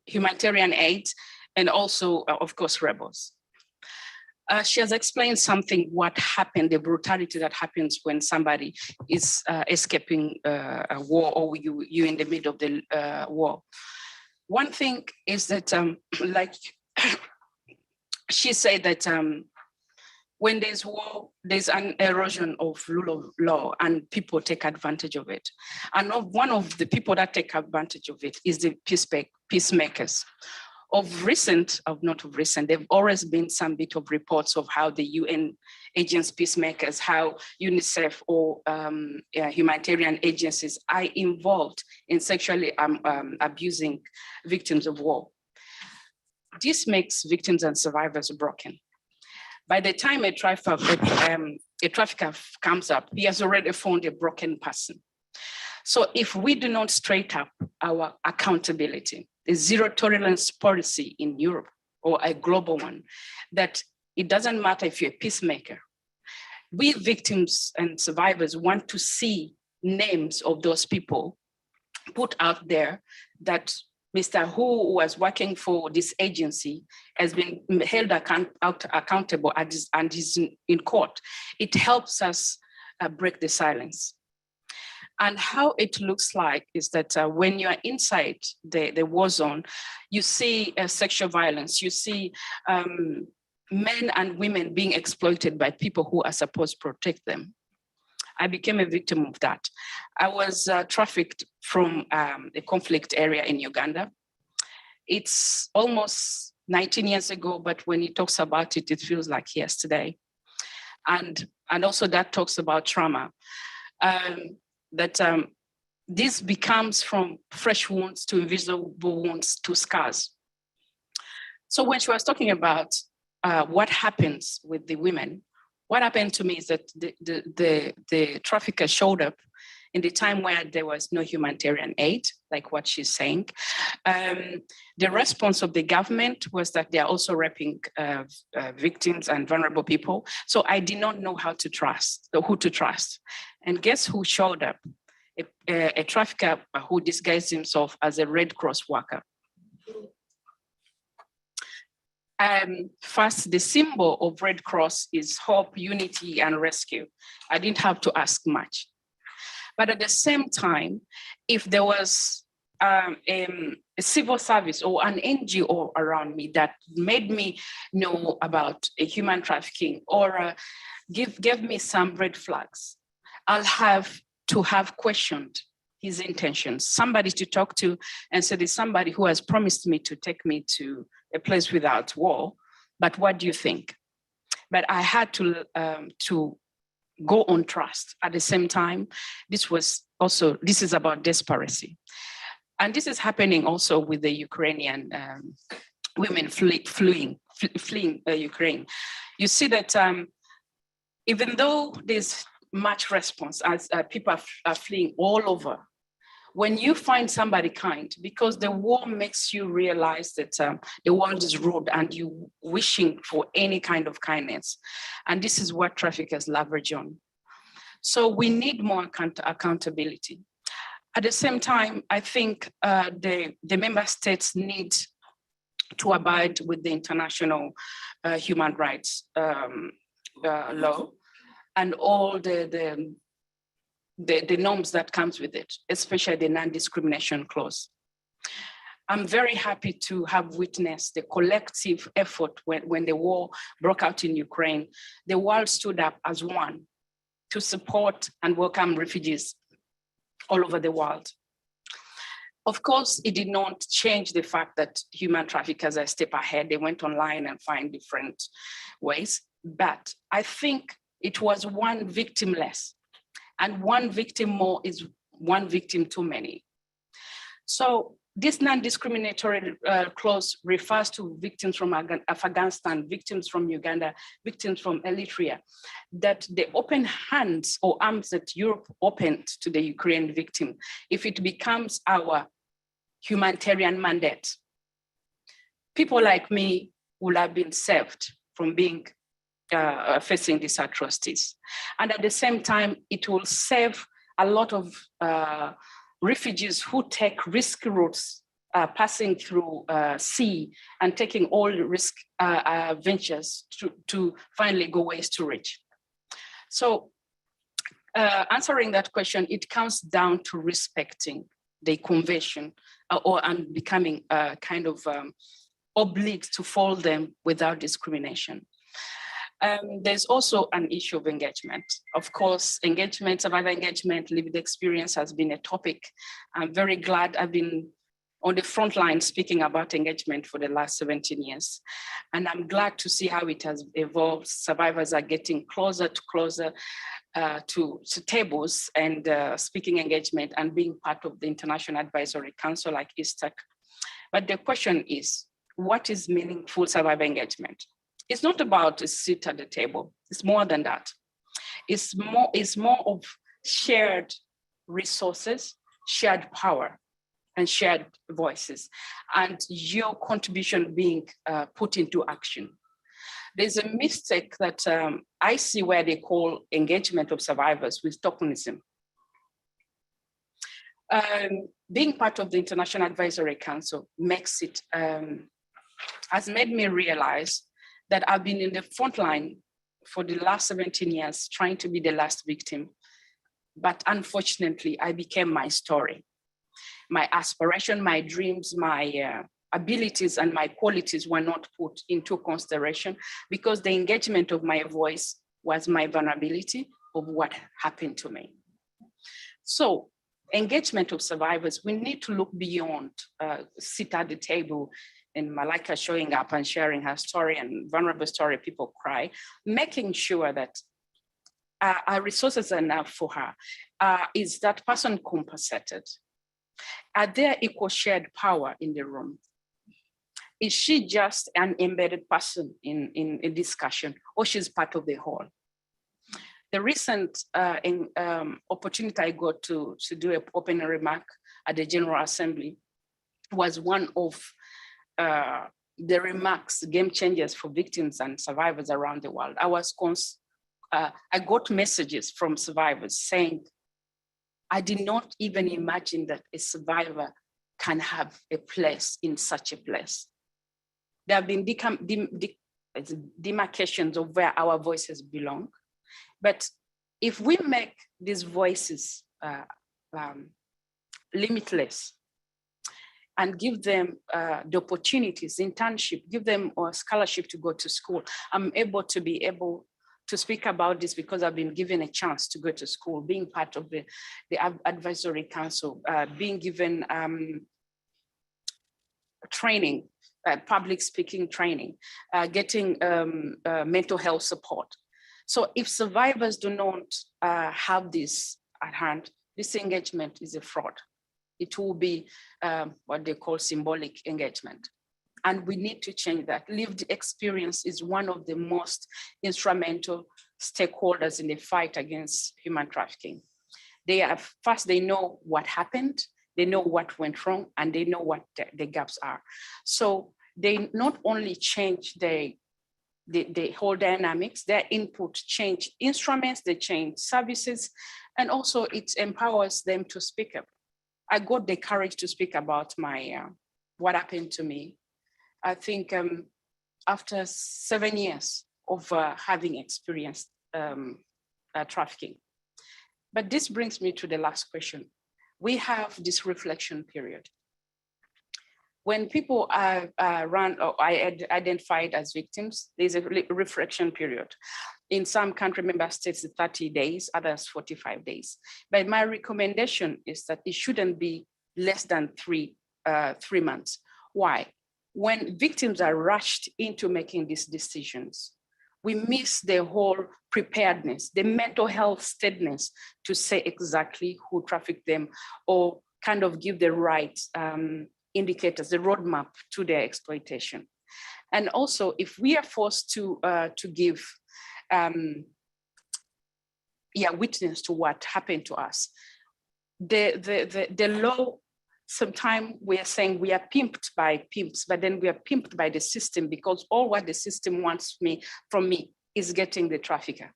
humanitarian aid, and also, of course, rebels. She has explained something, what happened, the brutality that happens when somebody is escaping a war, or you in the middle of the war. One thing is that, like she said that when there's war, there's an erosion of rule of law and people take advantage of it. And one of the people that take advantage of it is the peacemakers. Of recent, there've always been some bit of reports of how the UN agents, peacemakers, how UNICEF or humanitarian agencies are involved in sexually abusing victims of war. This makes victims and survivors broken. By the time a trafficker comes up, he has already found a broken person. So if we do not straighten up our accountability, a zero tolerance policy in Europe or a global one, that it doesn't matter if you're a peacemaker. We victims and survivors want to see names of those people put out there, that Mr. Who was working for this agency has been held accountable and is in court. It helps us break the silence. And how it looks like is that when you're inside the war zone, you see sexual violence, you see men and women being exploited by people who are supposed to protect them. I became a victim of that. I was trafficked from a conflict area in Uganda. It's almost 19 years ago, but when he talks about it, it feels like yesterday. And also that talks about trauma. This becomes from fresh wounds to invisible wounds to scars. So when she was talking about what happens with the women, what happened to me is that the trafficker showed up in the time where there was no humanitarian aid, like what she's saying. The response of the government was that they are also raping victims and vulnerable people. So I did not know who to trust. And guess who showed up? A trafficker who disguised himself as a Red Cross worker. First, the symbol of Red Cross is hope, unity, and rescue. I didn't have to ask much. But at the same time, if there was a civil service or an NGO around me that made me know about human trafficking or gave me some red flags, I'll have to have questioned his intentions, somebody to talk to and say, there's somebody who has promised me to take me to a place without war, but what do you think? But I had to go on trust. At the same time, this is about desperation. And this is happening also with the Ukrainian women fleeing Ukraine. You see that even though there's much response as people are fleeing all over, when you find somebody kind, because the war makes you realize that the world is rude and you wishing for any kind of kindness. And this is what traffickers leverage on. So we need more accountability. At the same time, I think the member states need to abide with the international human rights law and all the norms that comes with it, especially the non-discrimination clause. I'm very happy to have witnessed the collective effort when the war broke out in Ukraine. The world stood up as one to support and welcome refugees all over the world. Of course, it did not change the fact that human traffickers are a step ahead. They went online and find different ways, but I think it was one victim less. And one victim more is one victim too many. So this non-discriminatory clause refers to victims from Afghanistan, victims from Uganda, victims from Eritrea, that the open hands or arms that Europe opened to the Ukrainian victim, if it becomes our humanitarian mandate, people like me will have been saved from being facing these atrocities. And at the same time, it will save a lot of refugees who take risky routes, passing through sea and taking all risk ventures to finally go ways to reach. So answering that question, it comes down to respecting the convention and becoming kind of obliged to follow them without discrimination. There's also an issue of engagement. Of course, engagement, survivor engagement, lived experience has been a topic. I'm very glad I've been on the front line speaking about engagement for the last 17 years. And I'm glad to see how it has evolved. Survivors are getting closer to tables and speaking engagement and being part of the International Advisory Council like ISTAC. But the question is, what is meaningful survivor engagement? It's not about a seat at the table. It's more than that. It's more of shared resources, shared power, and shared voices, and your contribution being put into action. There's a mistake that I see where they call engagement of survivors with tokenism. Being part of the International Advisory Council makes it, has made me realize that I've been in the front line for the last 17 years, trying to be the last victim. But unfortunately, I became my story. My aspiration, my dreams, my abilities and my qualities were not put into consideration because the engagement of my voice was my vulnerability of what happened to me. So engagement of survivors, we need to look beyond, sit at the table, and Malika showing up and sharing her story and vulnerable story, people cry, making sure that our resources are enough for her. Is that person compensated? Are there equal shared power in the room? Is she just an embedded person in a discussion, or she's part of the whole? The recent opportunity I got to do an opening remark at the General Assembly was one of the remarks, game changers for victims and survivors around the world. I got messages from survivors saying, I did not even imagine that a survivor can have a place in such a place. There have been demarcations of where our voices belong. But if we make these voices limitless, and give them the opportunities, internship, give them a scholarship to go to school. I'm able to speak about this because I've been given a chance to go to school, being part of the advisory council, being given training, public speaking training, getting mental health support. So if survivors do not have this at hand, this engagement is a fraud. It will be what they call symbolic engagement. And we need to change that. Lived experience is one of the most instrumental stakeholders in the fight against human trafficking. They know what happened, they know what went wrong, and they know what the gaps are. So they not only change the whole dynamics, their input change instruments, they change services, and also it empowers them to speak up. I got the courage to speak about my what happened to me. I think after 7 years of having experienced trafficking. But this brings me to the last question. We have this reflection period. When people are identified as victims, there's a reflection period. In some country member states, 30 days, others 45 days. But my recommendation is that it shouldn't be less than 3 months. Why? When victims are rushed into making these decisions, we miss the whole preparedness, the mental health steadiness to say exactly who trafficked them or kind of give the right indicators, the roadmap to their exploitation. And also, if we are forced to give witness to what happened to us, the law, sometimes we are saying we are pimped by pimps, but then we are pimped by the system because all what the system wants from me is getting the trafficker.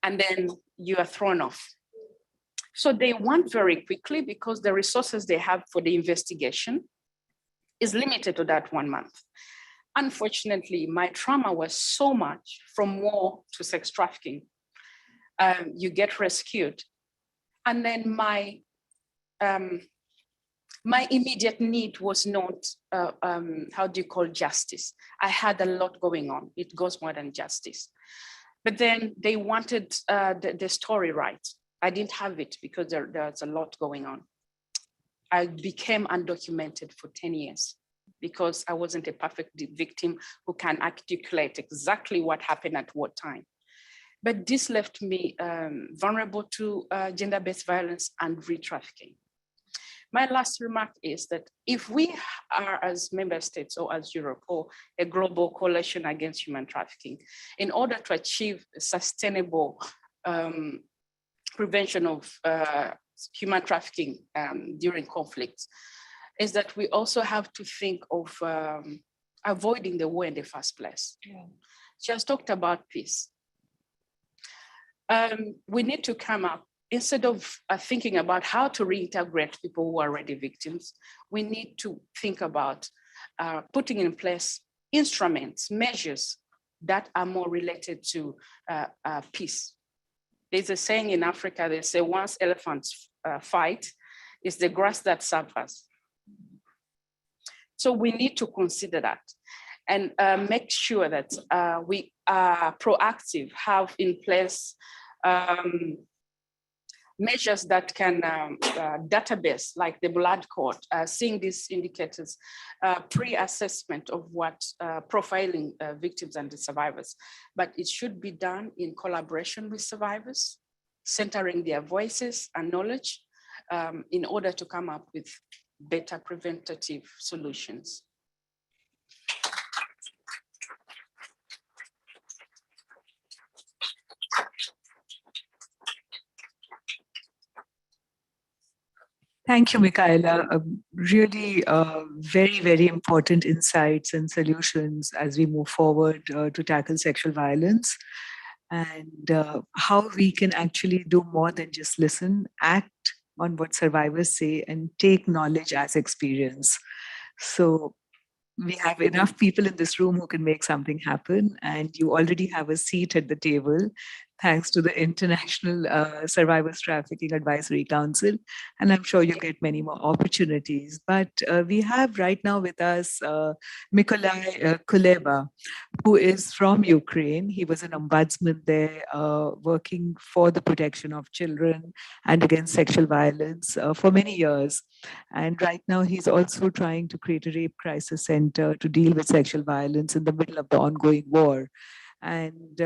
And then you are thrown off. So they want very quickly because the resources they have for the investigation is limited to that 1 month. Unfortunately, my trauma was so much from war to sex trafficking. You get rescued. And then my immediate need was not, justice. I had a lot going on. It goes more than justice. But then they wanted the story right. I didn't have it because there's a lot going on. I became undocumented for 10 years because I wasn't a perfect victim who can articulate exactly what happened at what time. But this left me vulnerable to gender-based violence and re-trafficking. My last remark is that if we are as member states or as Europe or a global coalition against human trafficking, in order to achieve sustainable prevention of human trafficking during conflicts, is that we also have to think of avoiding the war in the first place. Yeah. She has talked about peace. We need to come up, instead of thinking about how to reintegrate people who are already victims, we need to think about putting in place instruments, measures that are more related to peace. There's a saying in Africa, they say once elephants fight, it's the grass that suffers. So we need to consider that and make sure that we are proactive, have in place measures that can database like the blood court, seeing these indicators, pre-assessment of what profiling victims and the survivors. But it should be done in collaboration with survivors, centering their voices and knowledge in order to come up with better preventative solutions. Thank you, Mykola. Really very, very important insights and solutions as we move forward to tackle sexual violence and how we can actually do more than just listen, act on what survivors say and take knowledge as experience. So we have enough people in this room who can make something happen, and you already have a seat at the table. thanks to the International Survivors Trafficking Advisory Council. And I'm sure you'll get many more opportunities. But we have right now with us Mykola Kuleba, who is from Ukraine. He was an ombudsman there, working for the protection of children and against sexual violence for many years. And right now he's also trying to create a rape crisis center to deal with sexual violence in the middle of the ongoing war. And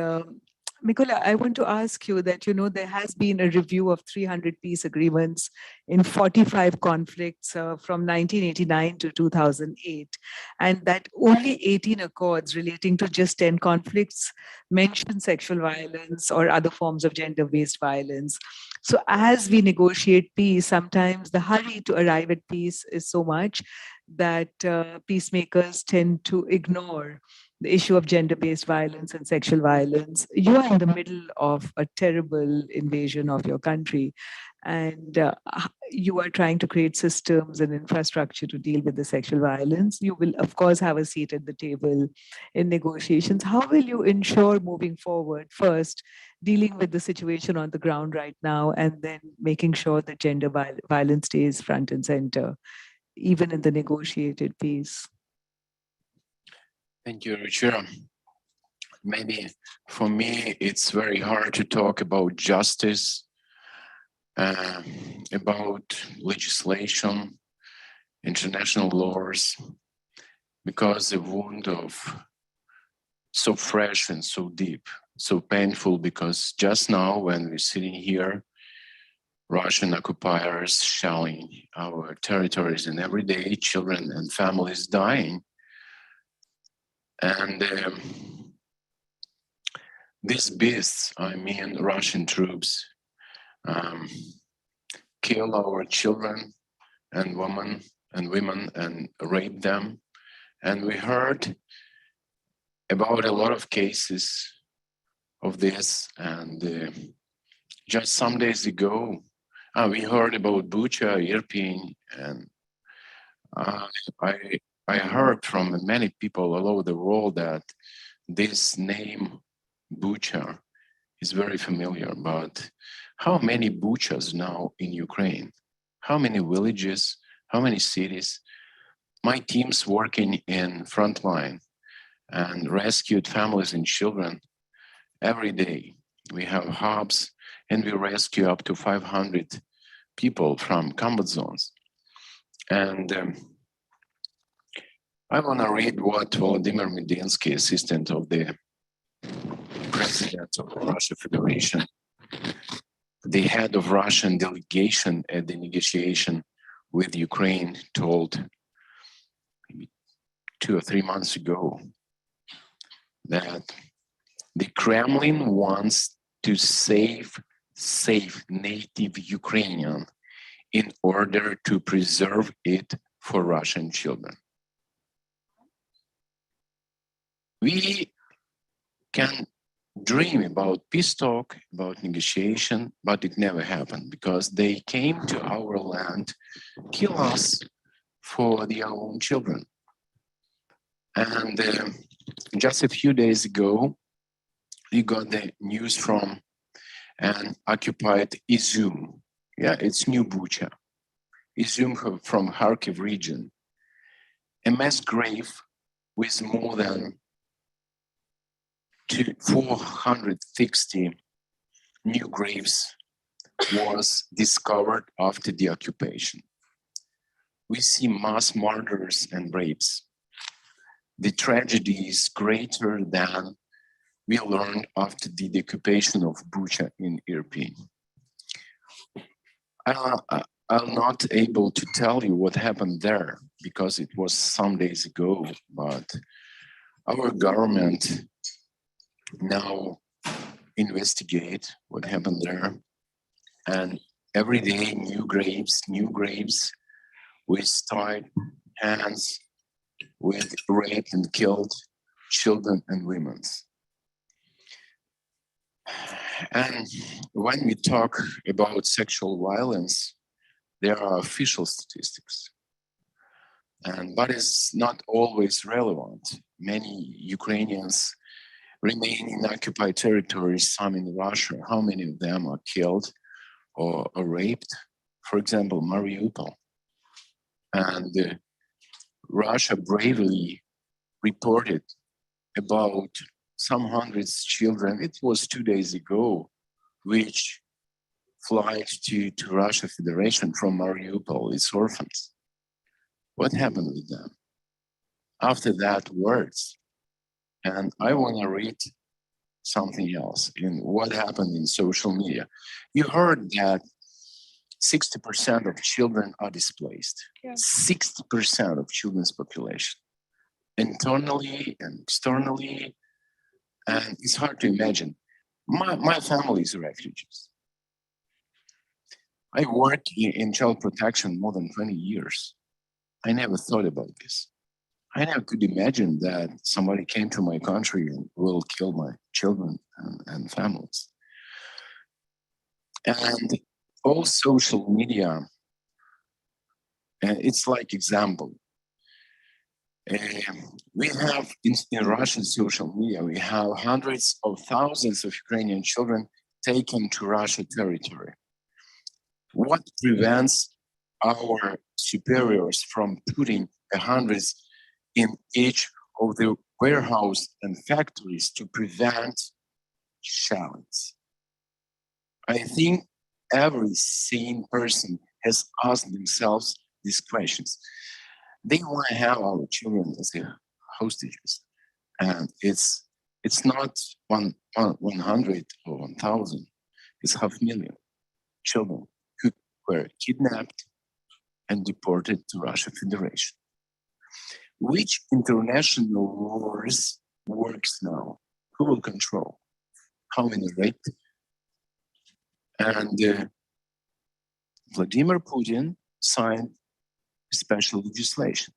Mykola, I want to ask you that, there has been a review of 300 peace agreements in 45 conflicts from 1989 to 2008, and that only 18 accords relating to just 10 conflicts mention sexual violence or other forms of gender-based violence. So as we negotiate peace, sometimes the hurry to arrive at peace is so much that peacemakers tend to ignore the issue of gender-based violence and sexual violence. You are in the middle of a terrible invasion of your country, and you are trying to create systems and infrastructure to deal with the sexual violence. You will, of course, have a seat at the table in negotiations. How will you ensure moving forward, first, dealing with the situation on the ground right now, and then making sure that gender violence stays front and center, even in the negotiated peace? Thank you, Ruchira. Maybe for me, it's very hard to talk about justice, about legislation, international laws, because the wound of so fresh and so deep, so painful, because just now when we're sitting here, Russian occupiers shelling our territories, and every day children and families dying. And these beasts, I mean Russian troops, kill our children and women and rape them. And we heard about a lot of cases of this. And just some days ago, we heard about Bucha, Irpin, and I heard from many people all over the world that this name Bucha is very familiar, but how many Buchas now in Ukraine? How many villages? How many cities? My team's working in frontline and rescued families and children every day. We have hubs and we rescue up to 500 people from combat zones. And I want to read what Volodymyr Medinsky, assistant of the president of the Russian Federation, the head of Russian delegation at the negotiation with Ukraine, told maybe 2 or 3 months ago that the Kremlin wants to save native Ukrainian in order to preserve it for Russian children. We can dream about peace talk, about negotiation, but it never happened because they came to our land, kill us for their own children. And just a few days ago, we got the news from an occupied Izum. Yeah, it's New Bucha. Izum from Kharkiv region. A mass grave with more than 460 new graves was discovered after the occupation. We see mass murders and rapes. The tragedy is greater than we learned after the occupation of Bucha in Irpin. I'm not able to tell you what happened there because it was some days ago, but our government now investigate what happened there, and every day new graves with tied hands, with raped and killed children and women. And when we talk about sexual violence, there are official statistics, but it's not always relevant. Many Ukrainians remain in occupied territories, some in Russia. How many of them are killed or raped? For example, Mariupol. And Russia bravely reported about some hundreds of children. It was 2 days ago, which flight to Russia Federation from Mariupol. It's orphans. What happened with them? After that, words. And I want to read something else in what happened in social media. You heard that 60% of children are displaced. Yeah. 60% of children's population, internally and externally. And it's hard to imagine. My family is refugees. I worked in child protection more than 20 years. I never thought about this. I never could imagine that somebody came to my country and will kill my children and families. And all social media, it's like example. We have in Russian social media, we have hundreds of thousands of Ukrainian children taken to Russian territory. What prevents our superiors from putting hundreds in each of the warehouse and factories to prevent shellings? I think every sane person has asked themselves these questions. They want to have our children as their hostages, and it's not 100 or 1,000. It's 500,000 children who were kidnapped and deported to Russian Federation. Which international laws works now? Who will control? How many raped? And Vladimir Putin signed special legislation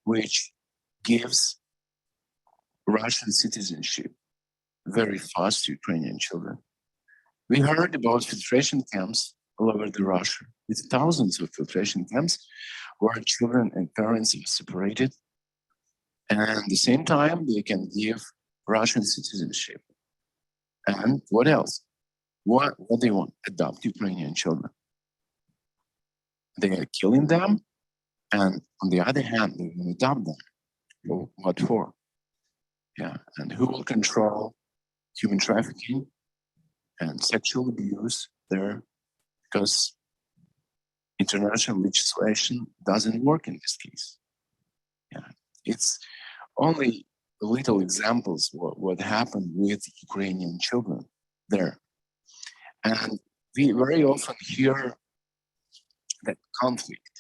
which gives Russian citizenship very fast to Ukrainian children. We heard about filtration camps all over Russia, with thousands of filtration camps where children and parents are separated, and at the same time they can give Russian citizenship. And what else? What they want? Adopt Ukrainian children. They are killing them, and on the other hand, they will adopt them. Well, what for? Yeah, and who will control human trafficking and sexual abuse there? Because international legislation doesn't work in this case. Yeah, it's only little examples what happened with Ukrainian children there. And we very often hear that conflict.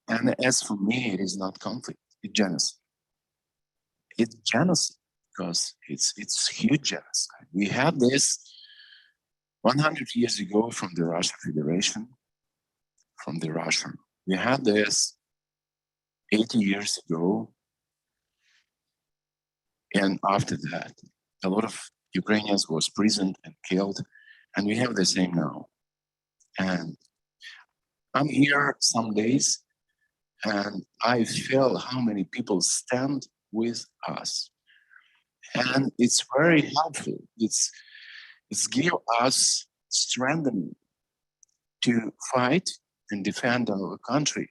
And as for me, it is not conflict, it's genocide. It's genocide because it's huge genocide. We had this 100 years ago from the Russian Federation, from the Russian. We had this 80 years ago. And after that, a lot of Ukrainians was imprisoned and killed. And we have the same now. And I'm here some days and I feel how many people stand with us. And it's very helpful. It's give us strength to fight and defend our country.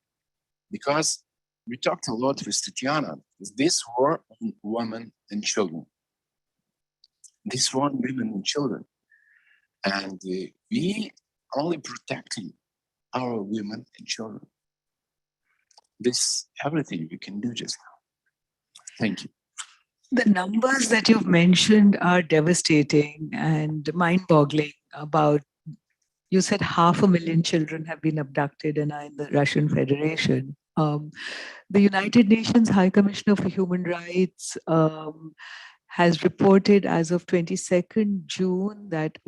Because we talked a lot with Tatiana, this war on women and children. This war on women and children. And we only protecting our women and children. This everything we can do just now. Thank you. The numbers that you've mentioned are devastating and mind-boggling. About, you said 500,000 children have been abducted and are in the Russian Federation. The United Nations High Commissioner for Human Rights has reported as of 22nd June that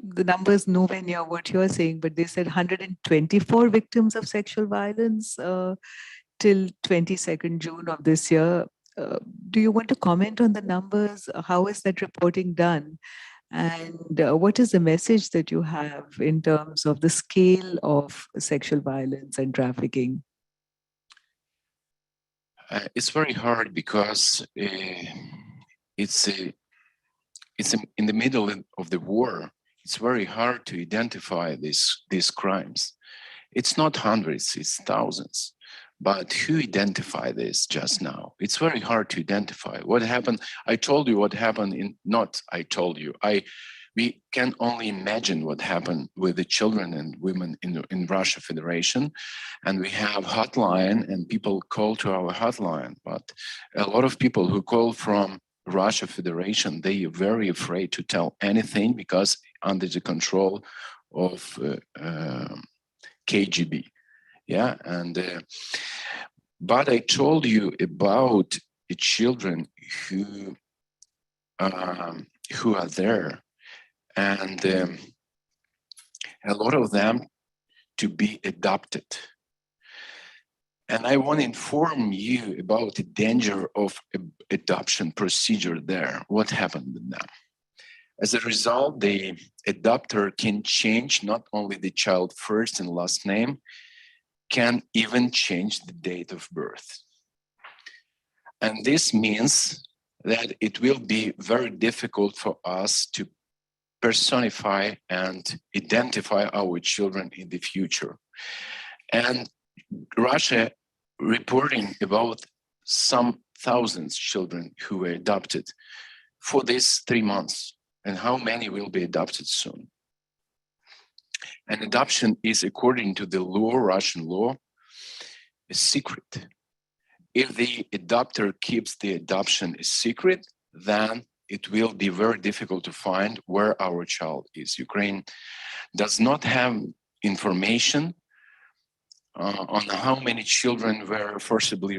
the numbers nowhere near what you're saying, but they said 124 victims of sexual violence till 22nd June of this year. Do you want to comment on the numbers? How is that reporting done? And what is the message that you have in terms of the scale of sexual violence and trafficking? It's very hard because it's in the middle of the war. It's very hard to identify these crimes. It's not hundreds, it's thousands. But who identified this just now? It's very hard to identify. What happened? I told you what happened we can only imagine what happened with the children and women in Russia Federation. And we have hotline and people call to our hotline. But a lot of people who call from Russia Federation, they are very afraid to tell anything because under the control of KGB. Yeah, and but I told you about the children who are there, and a lot of them to be adopted. And I want to inform you about the danger of adoption procedure there. What happened with them? As a result, the adopter can change not only the child's first and last name, can even change the date of birth. And this means that it will be very difficult for us to personify and identify our children in the future. And Russia reporting about some thousands children who were adopted for these 3 months, and how many will be adopted soon. And adoption is, according to the law, Russian law, a secret. If the adopter keeps the adoption a secret, then it will be very difficult to find where our child is. Ukraine does not have information on how many children were forcibly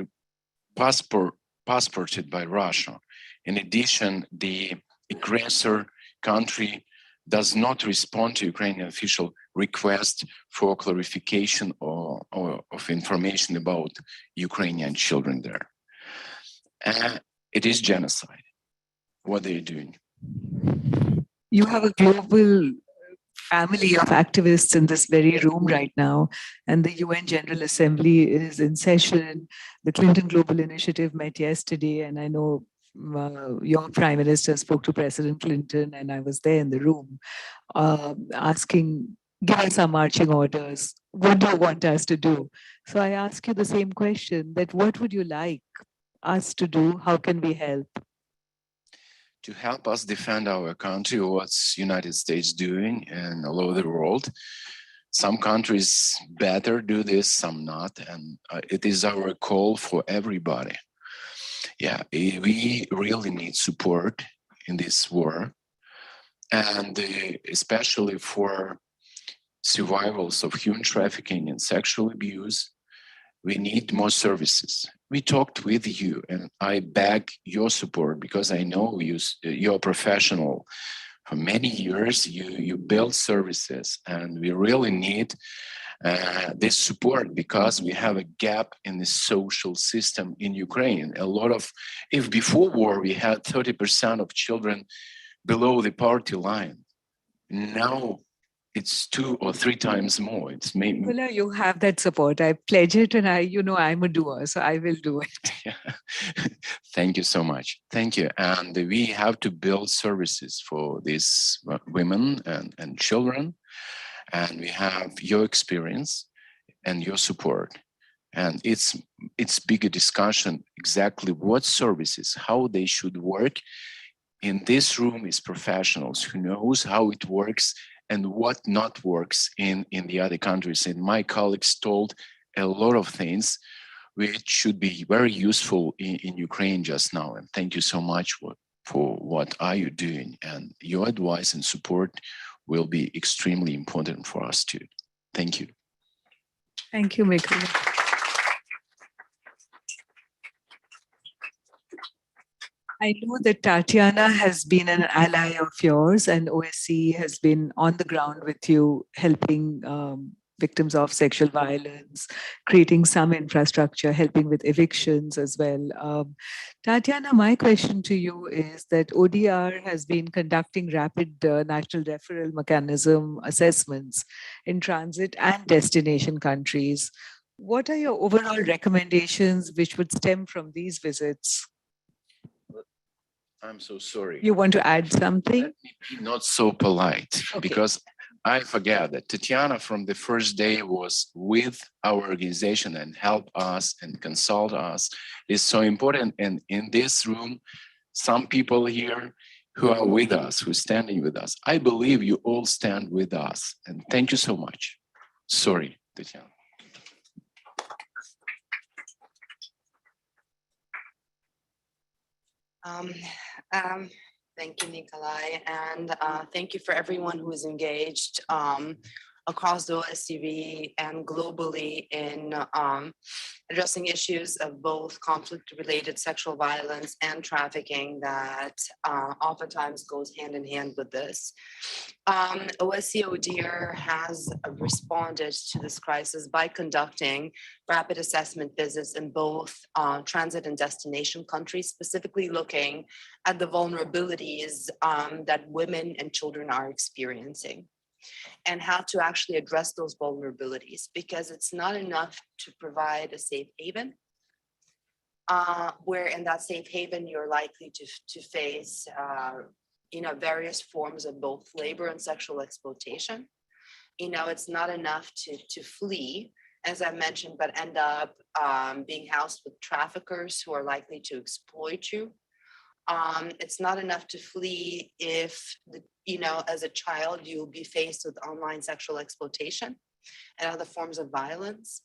passported by Russia. In addition, the aggressor country does not respond to Ukrainian official request for clarification or of information about Ukrainian children there. It is genocide. What are you doing? You have a global family of activists in this very room right now, and the UN General Assembly is in session. The Clinton Global Initiative met yesterday, and I know your Prime Minister spoke to President Clinton, and I was there in the room asking, give us our marching orders. What do you want us to do? So I ask you the same question, that what would you like us to do? How can we help? To help us defend our country, what's United States doing and all over the world. Some countries better do this, some not, and it is our call for everybody. Yeah, we really need support in this war, and especially for survivors of human trafficking and sexual abuse. We need more services. We talked with you, and I beg your support because I know you're a professional. For many years, you build services, and we really need this support because we have a gap in the social system in Ukraine. If before war we had 30% of children below the poverty line, now it's 2 or 3 times more. It's maybe. Well, you have that support. I pledge it, and I'm a doer, so I will do it. Yeah. Thank you so much. Thank you. And we have to build services for these women and children. And we have your experience and your support. And it's bigger discussion exactly what services, how they should work. In this room is professionals who knows how it works and what not works in the other countries. And my colleagues told a lot of things which should be very useful in Ukraine just now. And thank you so much for what are you doing. And your advice and support will be extremely important for us too. Thank you. Thank you, Mykola. I know that Tatyana has been an ally of yours, and OSCE has been on the ground with you, helping victims of sexual violence, creating some infrastructure, helping with evictions as well. Tatyana, my question to you is that ODIHR has been conducting rapid national referral mechanism assessments in transit and destination countries. What are your overall recommendations which would stem from these visits? I'm so sorry. You want to add something? Let me be not so polite, Okay. because I forget that Tatiana from the first day was with our organization and helped us and consult us. It's so important. And in this room, some people here who are with us, who are standing with us. I believe you all stand with us. And thank you so much. Sorry, Tatiana. Thank you, Nikolai, and thank you for everyone who is engaged across the OSCE and globally in addressing issues of both conflict-related sexual violence and trafficking that oftentimes goes hand in hand with this. OSCE ODIHR has responded to this crisis by conducting rapid assessment visits in both transit and destination countries, specifically looking at the vulnerabilities that women and children are experiencing, and how to actually address those vulnerabilities, because it's not enough to provide a safe haven, where in that safe haven you're likely to face various forms of both labor and sexual exploitation. It's not enough to flee, as I mentioned, but end up being housed with traffickers who are likely to exploit you. It's not enough to flee if, as a child, you'll be faced with online sexual exploitation and other forms of violence.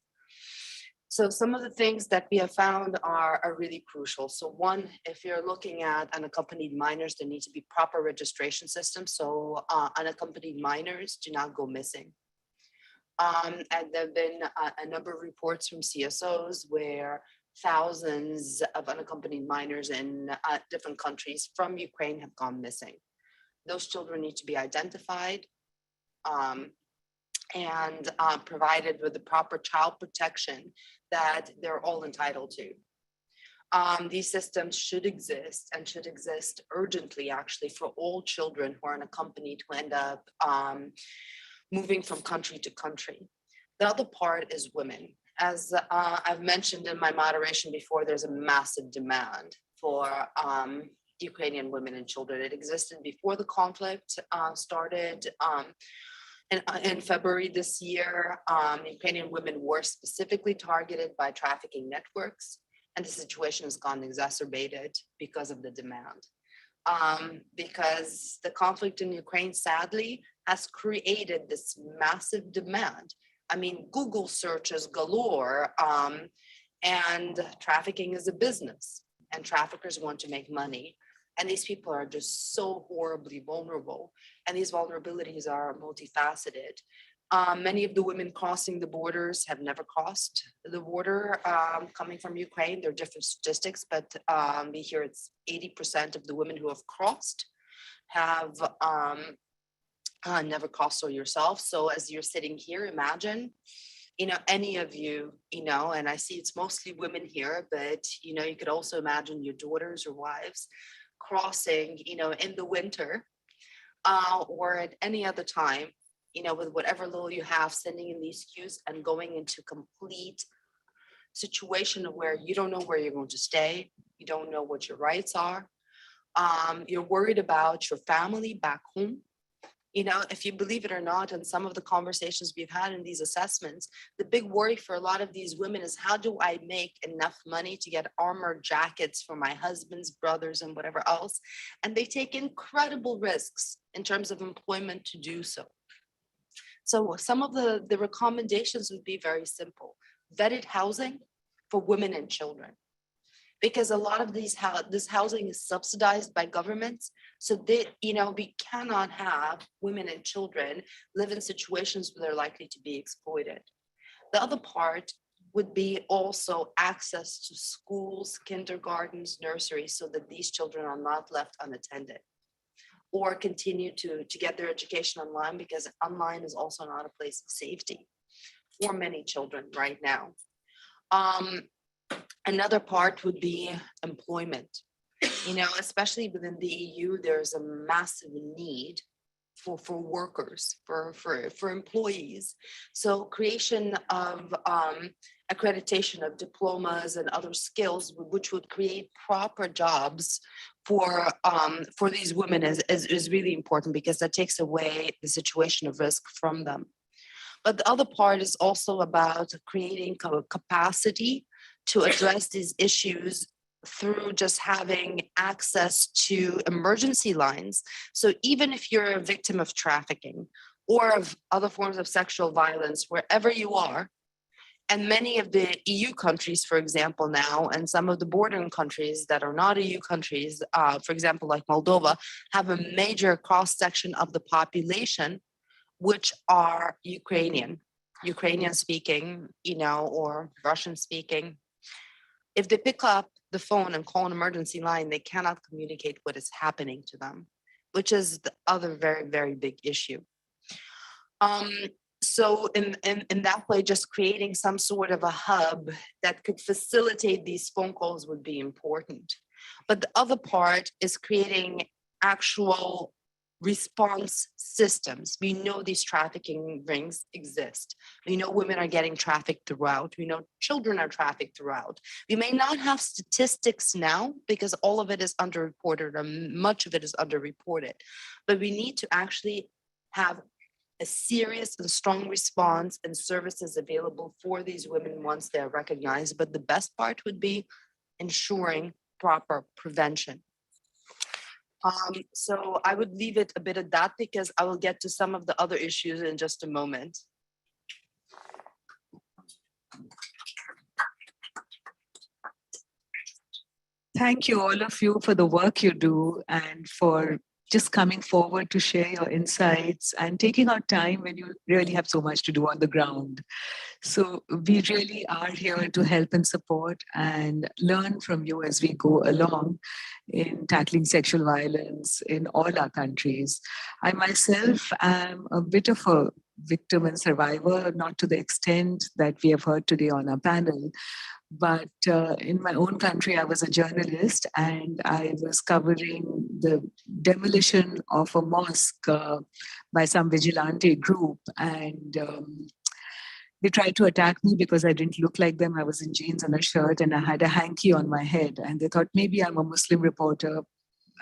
So some of the things that we have found are really crucial. So one, if you're looking at unaccompanied minors, there needs to be proper registration systems. So unaccompanied minors do not go missing. And there have been a number of reports from CSOs where thousands of unaccompanied minors in different countries from Ukraine have gone missing. Those children need to be identified and provided with the proper child protection that they're all entitled to. These systems should exist, and should exist urgently, actually, for all children who are unaccompanied who end up moving from country to country. The other part is women. As I've mentioned in my moderation before, there's a massive demand for Ukrainian women and children. It existed before the conflict started. In February this year, Ukrainian women were specifically targeted by trafficking networks, and the situation has gone exacerbated because of the demand. Because the conflict in Ukraine, sadly, has created this massive demand. I mean, Google searches galore, and trafficking is a business, and traffickers want to make money. And these people are just so horribly vulnerable. And these vulnerabilities are multifaceted. Many of the women crossing the borders have never crossed the border coming from Ukraine. There are different statistics, but we hear it's 80% of the women who have crossed have never crossed so yourself. So as you're sitting here, imagine, any of you, and I see it's mostly women here, but, you could also imagine your daughters or wives crossing, in the winter or at any other time, with whatever little you have, sending in these queues and going into complete situation where you don't know where you're going to stay. You don't know what your rights are. You're worried about your family back home. If you believe it or not, in some of the conversations we've had in these assessments, the big worry for a lot of these women is, how do I make enough money to get armored jackets for my husband's brothers and whatever else? And they take incredible risks in terms of employment to do so. So some of the recommendations would be very simple. Vetted housing for women and children. Because a lot of this housing is subsidized by governments. So we cannot have women and children live in situations where they're likely to be exploited. The other part would be also access to schools, kindergartens, nurseries, so that these children are not left unattended, or continue to get their education online, because online is also not a place of safety for many children right now. Another part would be employment. Especially within the EU, there's a massive need for workers, for employees. So creation of accreditation of diplomas and other skills, which would create proper jobs for these women is really important, because that takes away the situation of risk from them. But the other part is also about creating capacity to address these issues through just having access to emergency lines. So even if you're a victim of trafficking or of other forms of sexual violence, wherever you are, and many of the EU countries, for example, now, and some of the bordering countries that are not EU countries, for example, like Moldova, have a major cross-section of the population which are Ukrainian speaking, or Russian speaking. If they pick up the phone and call an emergency line, they cannot communicate what is happening to them, which is the other very, very big issue. So in that way, just creating some sort of a hub that could facilitate these phone calls would be important. But the other part is creating actual response systems. We know these trafficking rings exist. We know women are getting trafficked throughout. We know children are trafficked throughout. We may not have statistics now because all of it is underreported, or much of it is underreported. But we need to actually have a serious and strong response and services available for these women once they're recognized. But the best part would be ensuring proper prevention. So I would leave it a bit at that, because I will get to some of the other issues in just a moment. Thank you, all of you, for the work you do and for just coming forward to share your insights and taking out time when you really have so much to do on the ground. So we really are here to help and support and learn from you as we go along in tackling sexual violence in all our countries. I myself am a bit of a victim and survivor, not to the extent that we have heard today on our panel. But in my own country, I was a journalist and I was covering the demolition of a mosque by some vigilante group. And they tried to attack me because I didn't look like them. I was in jeans and a shirt and I had a hanky on my head. And they thought maybe I'm a Muslim reporter.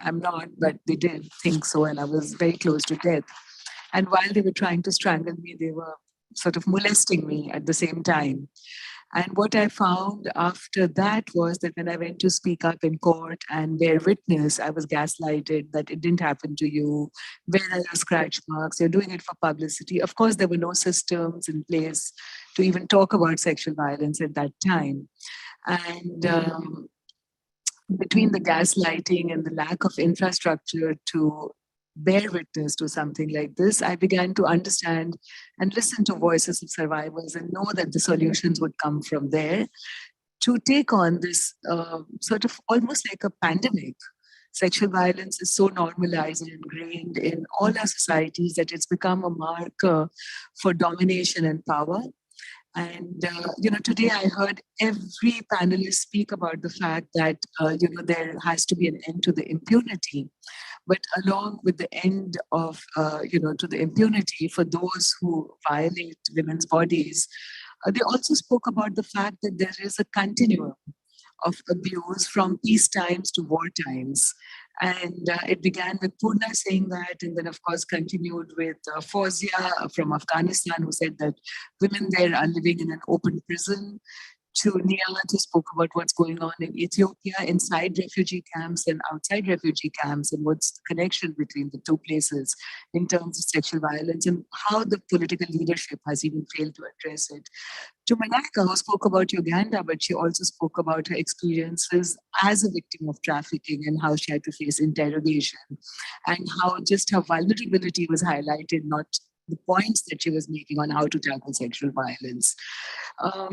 I'm not, but they did think so. And I was very close to death. And while they were trying to strangle me, they were sort of molesting me at the same time. And what I found after that was that when I went to speak up in court and bear witness, I was gaslighted that it didn't happen to you. Where are your scratch marks? You're doing it for publicity. Of course, there were no systems in place to even talk about sexual violence at that time. And between the gaslighting and the lack of infrastructure to bear witness to something like this, I began to understand and listen to voices of survivors and know that the solutions would come from there to take on this sort of almost like a pandemic. Sexual violence is so normalized and ingrained in all our societies that it's become a marker for domination and power. And, today I heard every panelist speak about the fact that, there has to be an end to the impunity. But along with the end of, to the impunity for those who violate women's bodies, they also spoke about the fact that there is a continuum of abuse from peace times to war times. And it began with Purna saying that, and then of course continued with Fawzia from Afghanistan, who said that women there are living in an open prison, to Nihat, who spoke about what's going on in Ethiopia inside refugee camps and outside refugee camps, and what's the connection between the two places in terms of sexual violence and how the political leadership has even failed to address it. To Manaka, who spoke about Uganda, but she also spoke about her experiences as a victim of trafficking and how she had to face interrogation and how just her vulnerability was highlighted, not the points that she was making on how to tackle sexual violence. So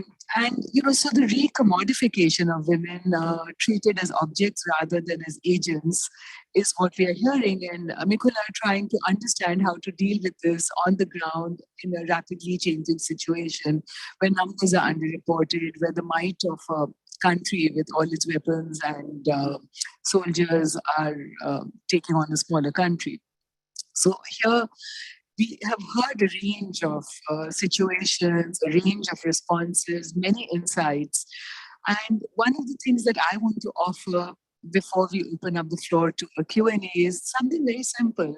the recommodification of women treated as objects rather than as agents is what we are hearing. And Mykola are trying to understand how to deal with this on the ground in a rapidly changing situation where numbers are underreported, where the might of a country with all its weapons and soldiers are taking on a smaller country. So here, we have heard a range of situations, a range of responses, many insights. And one of the things that I want to offer before we open up the floor to a Q&A is something very simple.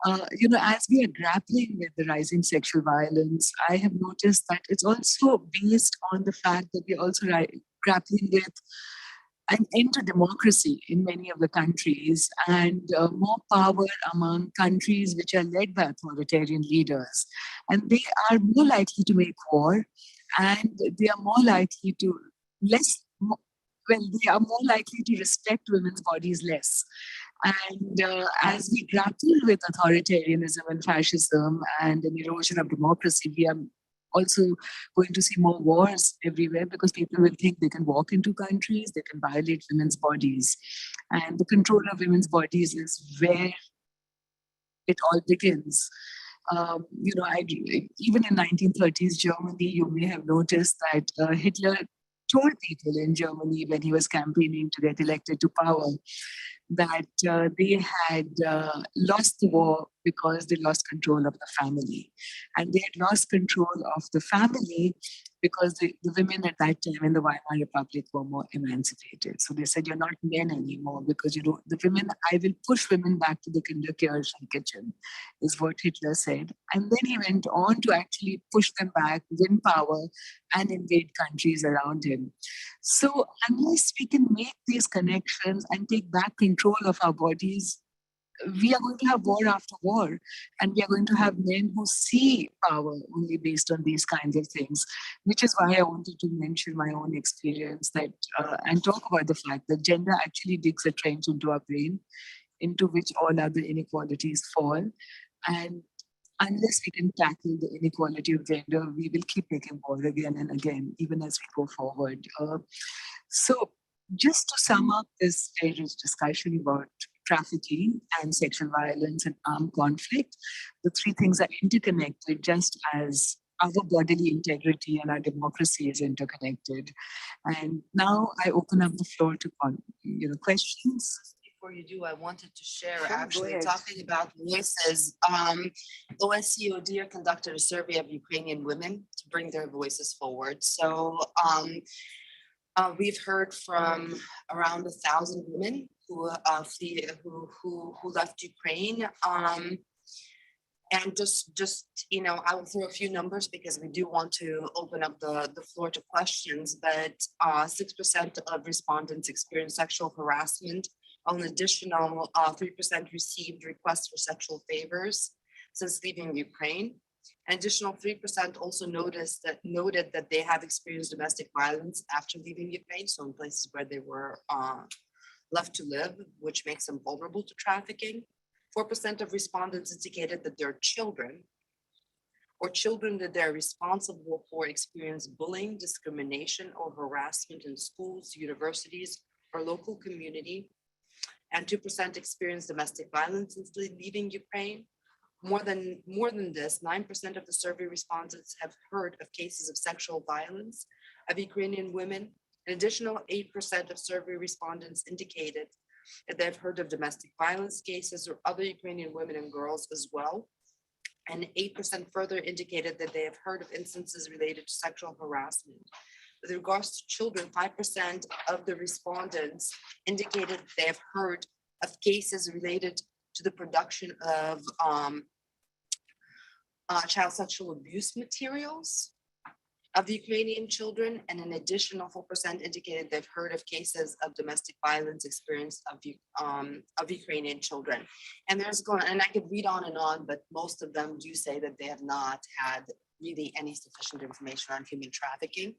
As we are grappling with the rising sexual violence, I have noticed that it's also based on the fact that we're also grappling with an end to democracy in many of the countries and more power among countries which are led by authoritarian leaders. And they are more likely to make war, and they are more likely to they are more likely to respect women's bodies less. And as we grapple with authoritarianism and fascism and an erosion of democracy, we are also going to see more wars everywhere because people will think they can walk into countries, they can violate women's bodies. And the control of women's bodies is where it all begins. Even in 1930s Germany, you may have noticed that Hitler told people in Germany when he was campaigning to get elected to power that they had lost the war because they lost control of the family. And they had lost control of the family because the women at that time in the Weimar Republic were more emancipated. So they said, you're not men anymore because the women, I will push women back to the Kinderkirche kitchen, is what Hitler said. And then he went on to actually push them back, win power, and invade countries around him. So unless we can make these connections and take back control of our bodies, we are going to have war after war, and we are going to have men who see power only based on these kinds of things, which is why I wanted to mention my own experience and talk about the fact that gender actually digs a trench into our brain, into which all other inequalities fall. And unless we can tackle the inequality of gender, we will keep making war again and again, even as we go forward. So just to sum up this very rich discussion about trafficking and sexual violence and armed conflict, the three things are interconnected, just as our bodily integrity and our democracy is interconnected. And now I open up the floor to questions. Before you do, I wanted to share actually talking about voices. OSCE ODIHR conducted a survey of Ukrainian women to bring their voices forward. So we've heard from around 1,000 women who left Ukraine. And just I will throw a few numbers because we do want to open up the floor to questions. But 6% of respondents experienced sexual harassment. An additional 3% received requests for sexual favors since leaving Ukraine. An additional 3% also noted that they have experienced domestic violence after leaving Ukraine, so in places where they were left to live, which makes them vulnerable to trafficking. 4% of respondents indicated that their children or children that they're responsible for experience bullying, discrimination, or harassment in schools, universities, or local community. And 2% experienced domestic violence since leaving Ukraine. More than this, 9% of the survey respondents have heard of cases of sexual violence of Ukrainian women. An additional 8% of survey respondents indicated that they've heard of domestic violence cases or other Ukrainian women and girls as well. And 8% further indicated that they have heard of instances related to sexual harassment. With regards to children, 5% of the respondents indicated that they have heard of cases related to the production of child sexual abuse materials of Ukrainian children, and an additional 4% indicated they've heard of cases of domestic violence experienced of Ukrainian children. And I could read on and on, but most of them do say that they have not had really any sufficient information on human trafficking.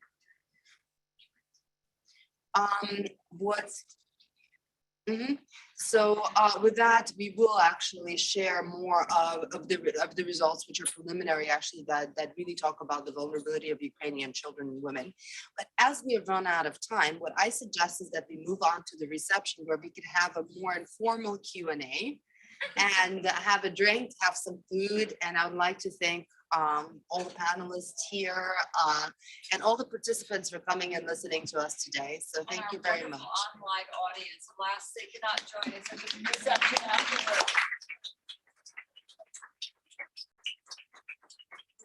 So with that, we will actually share more of the results, which are preliminary, actually, that really talk about the vulnerability of Ukrainian children and women. But as we have run out of time, what I suggest is that we move on to the reception, where we could have a more informal Q&A and have a drink, have some food. And I would like to thank all the panelists here and all the participants for coming and listening to us today. So thank you very much. Online audience, alas, they cannot join us at the reception afterwards.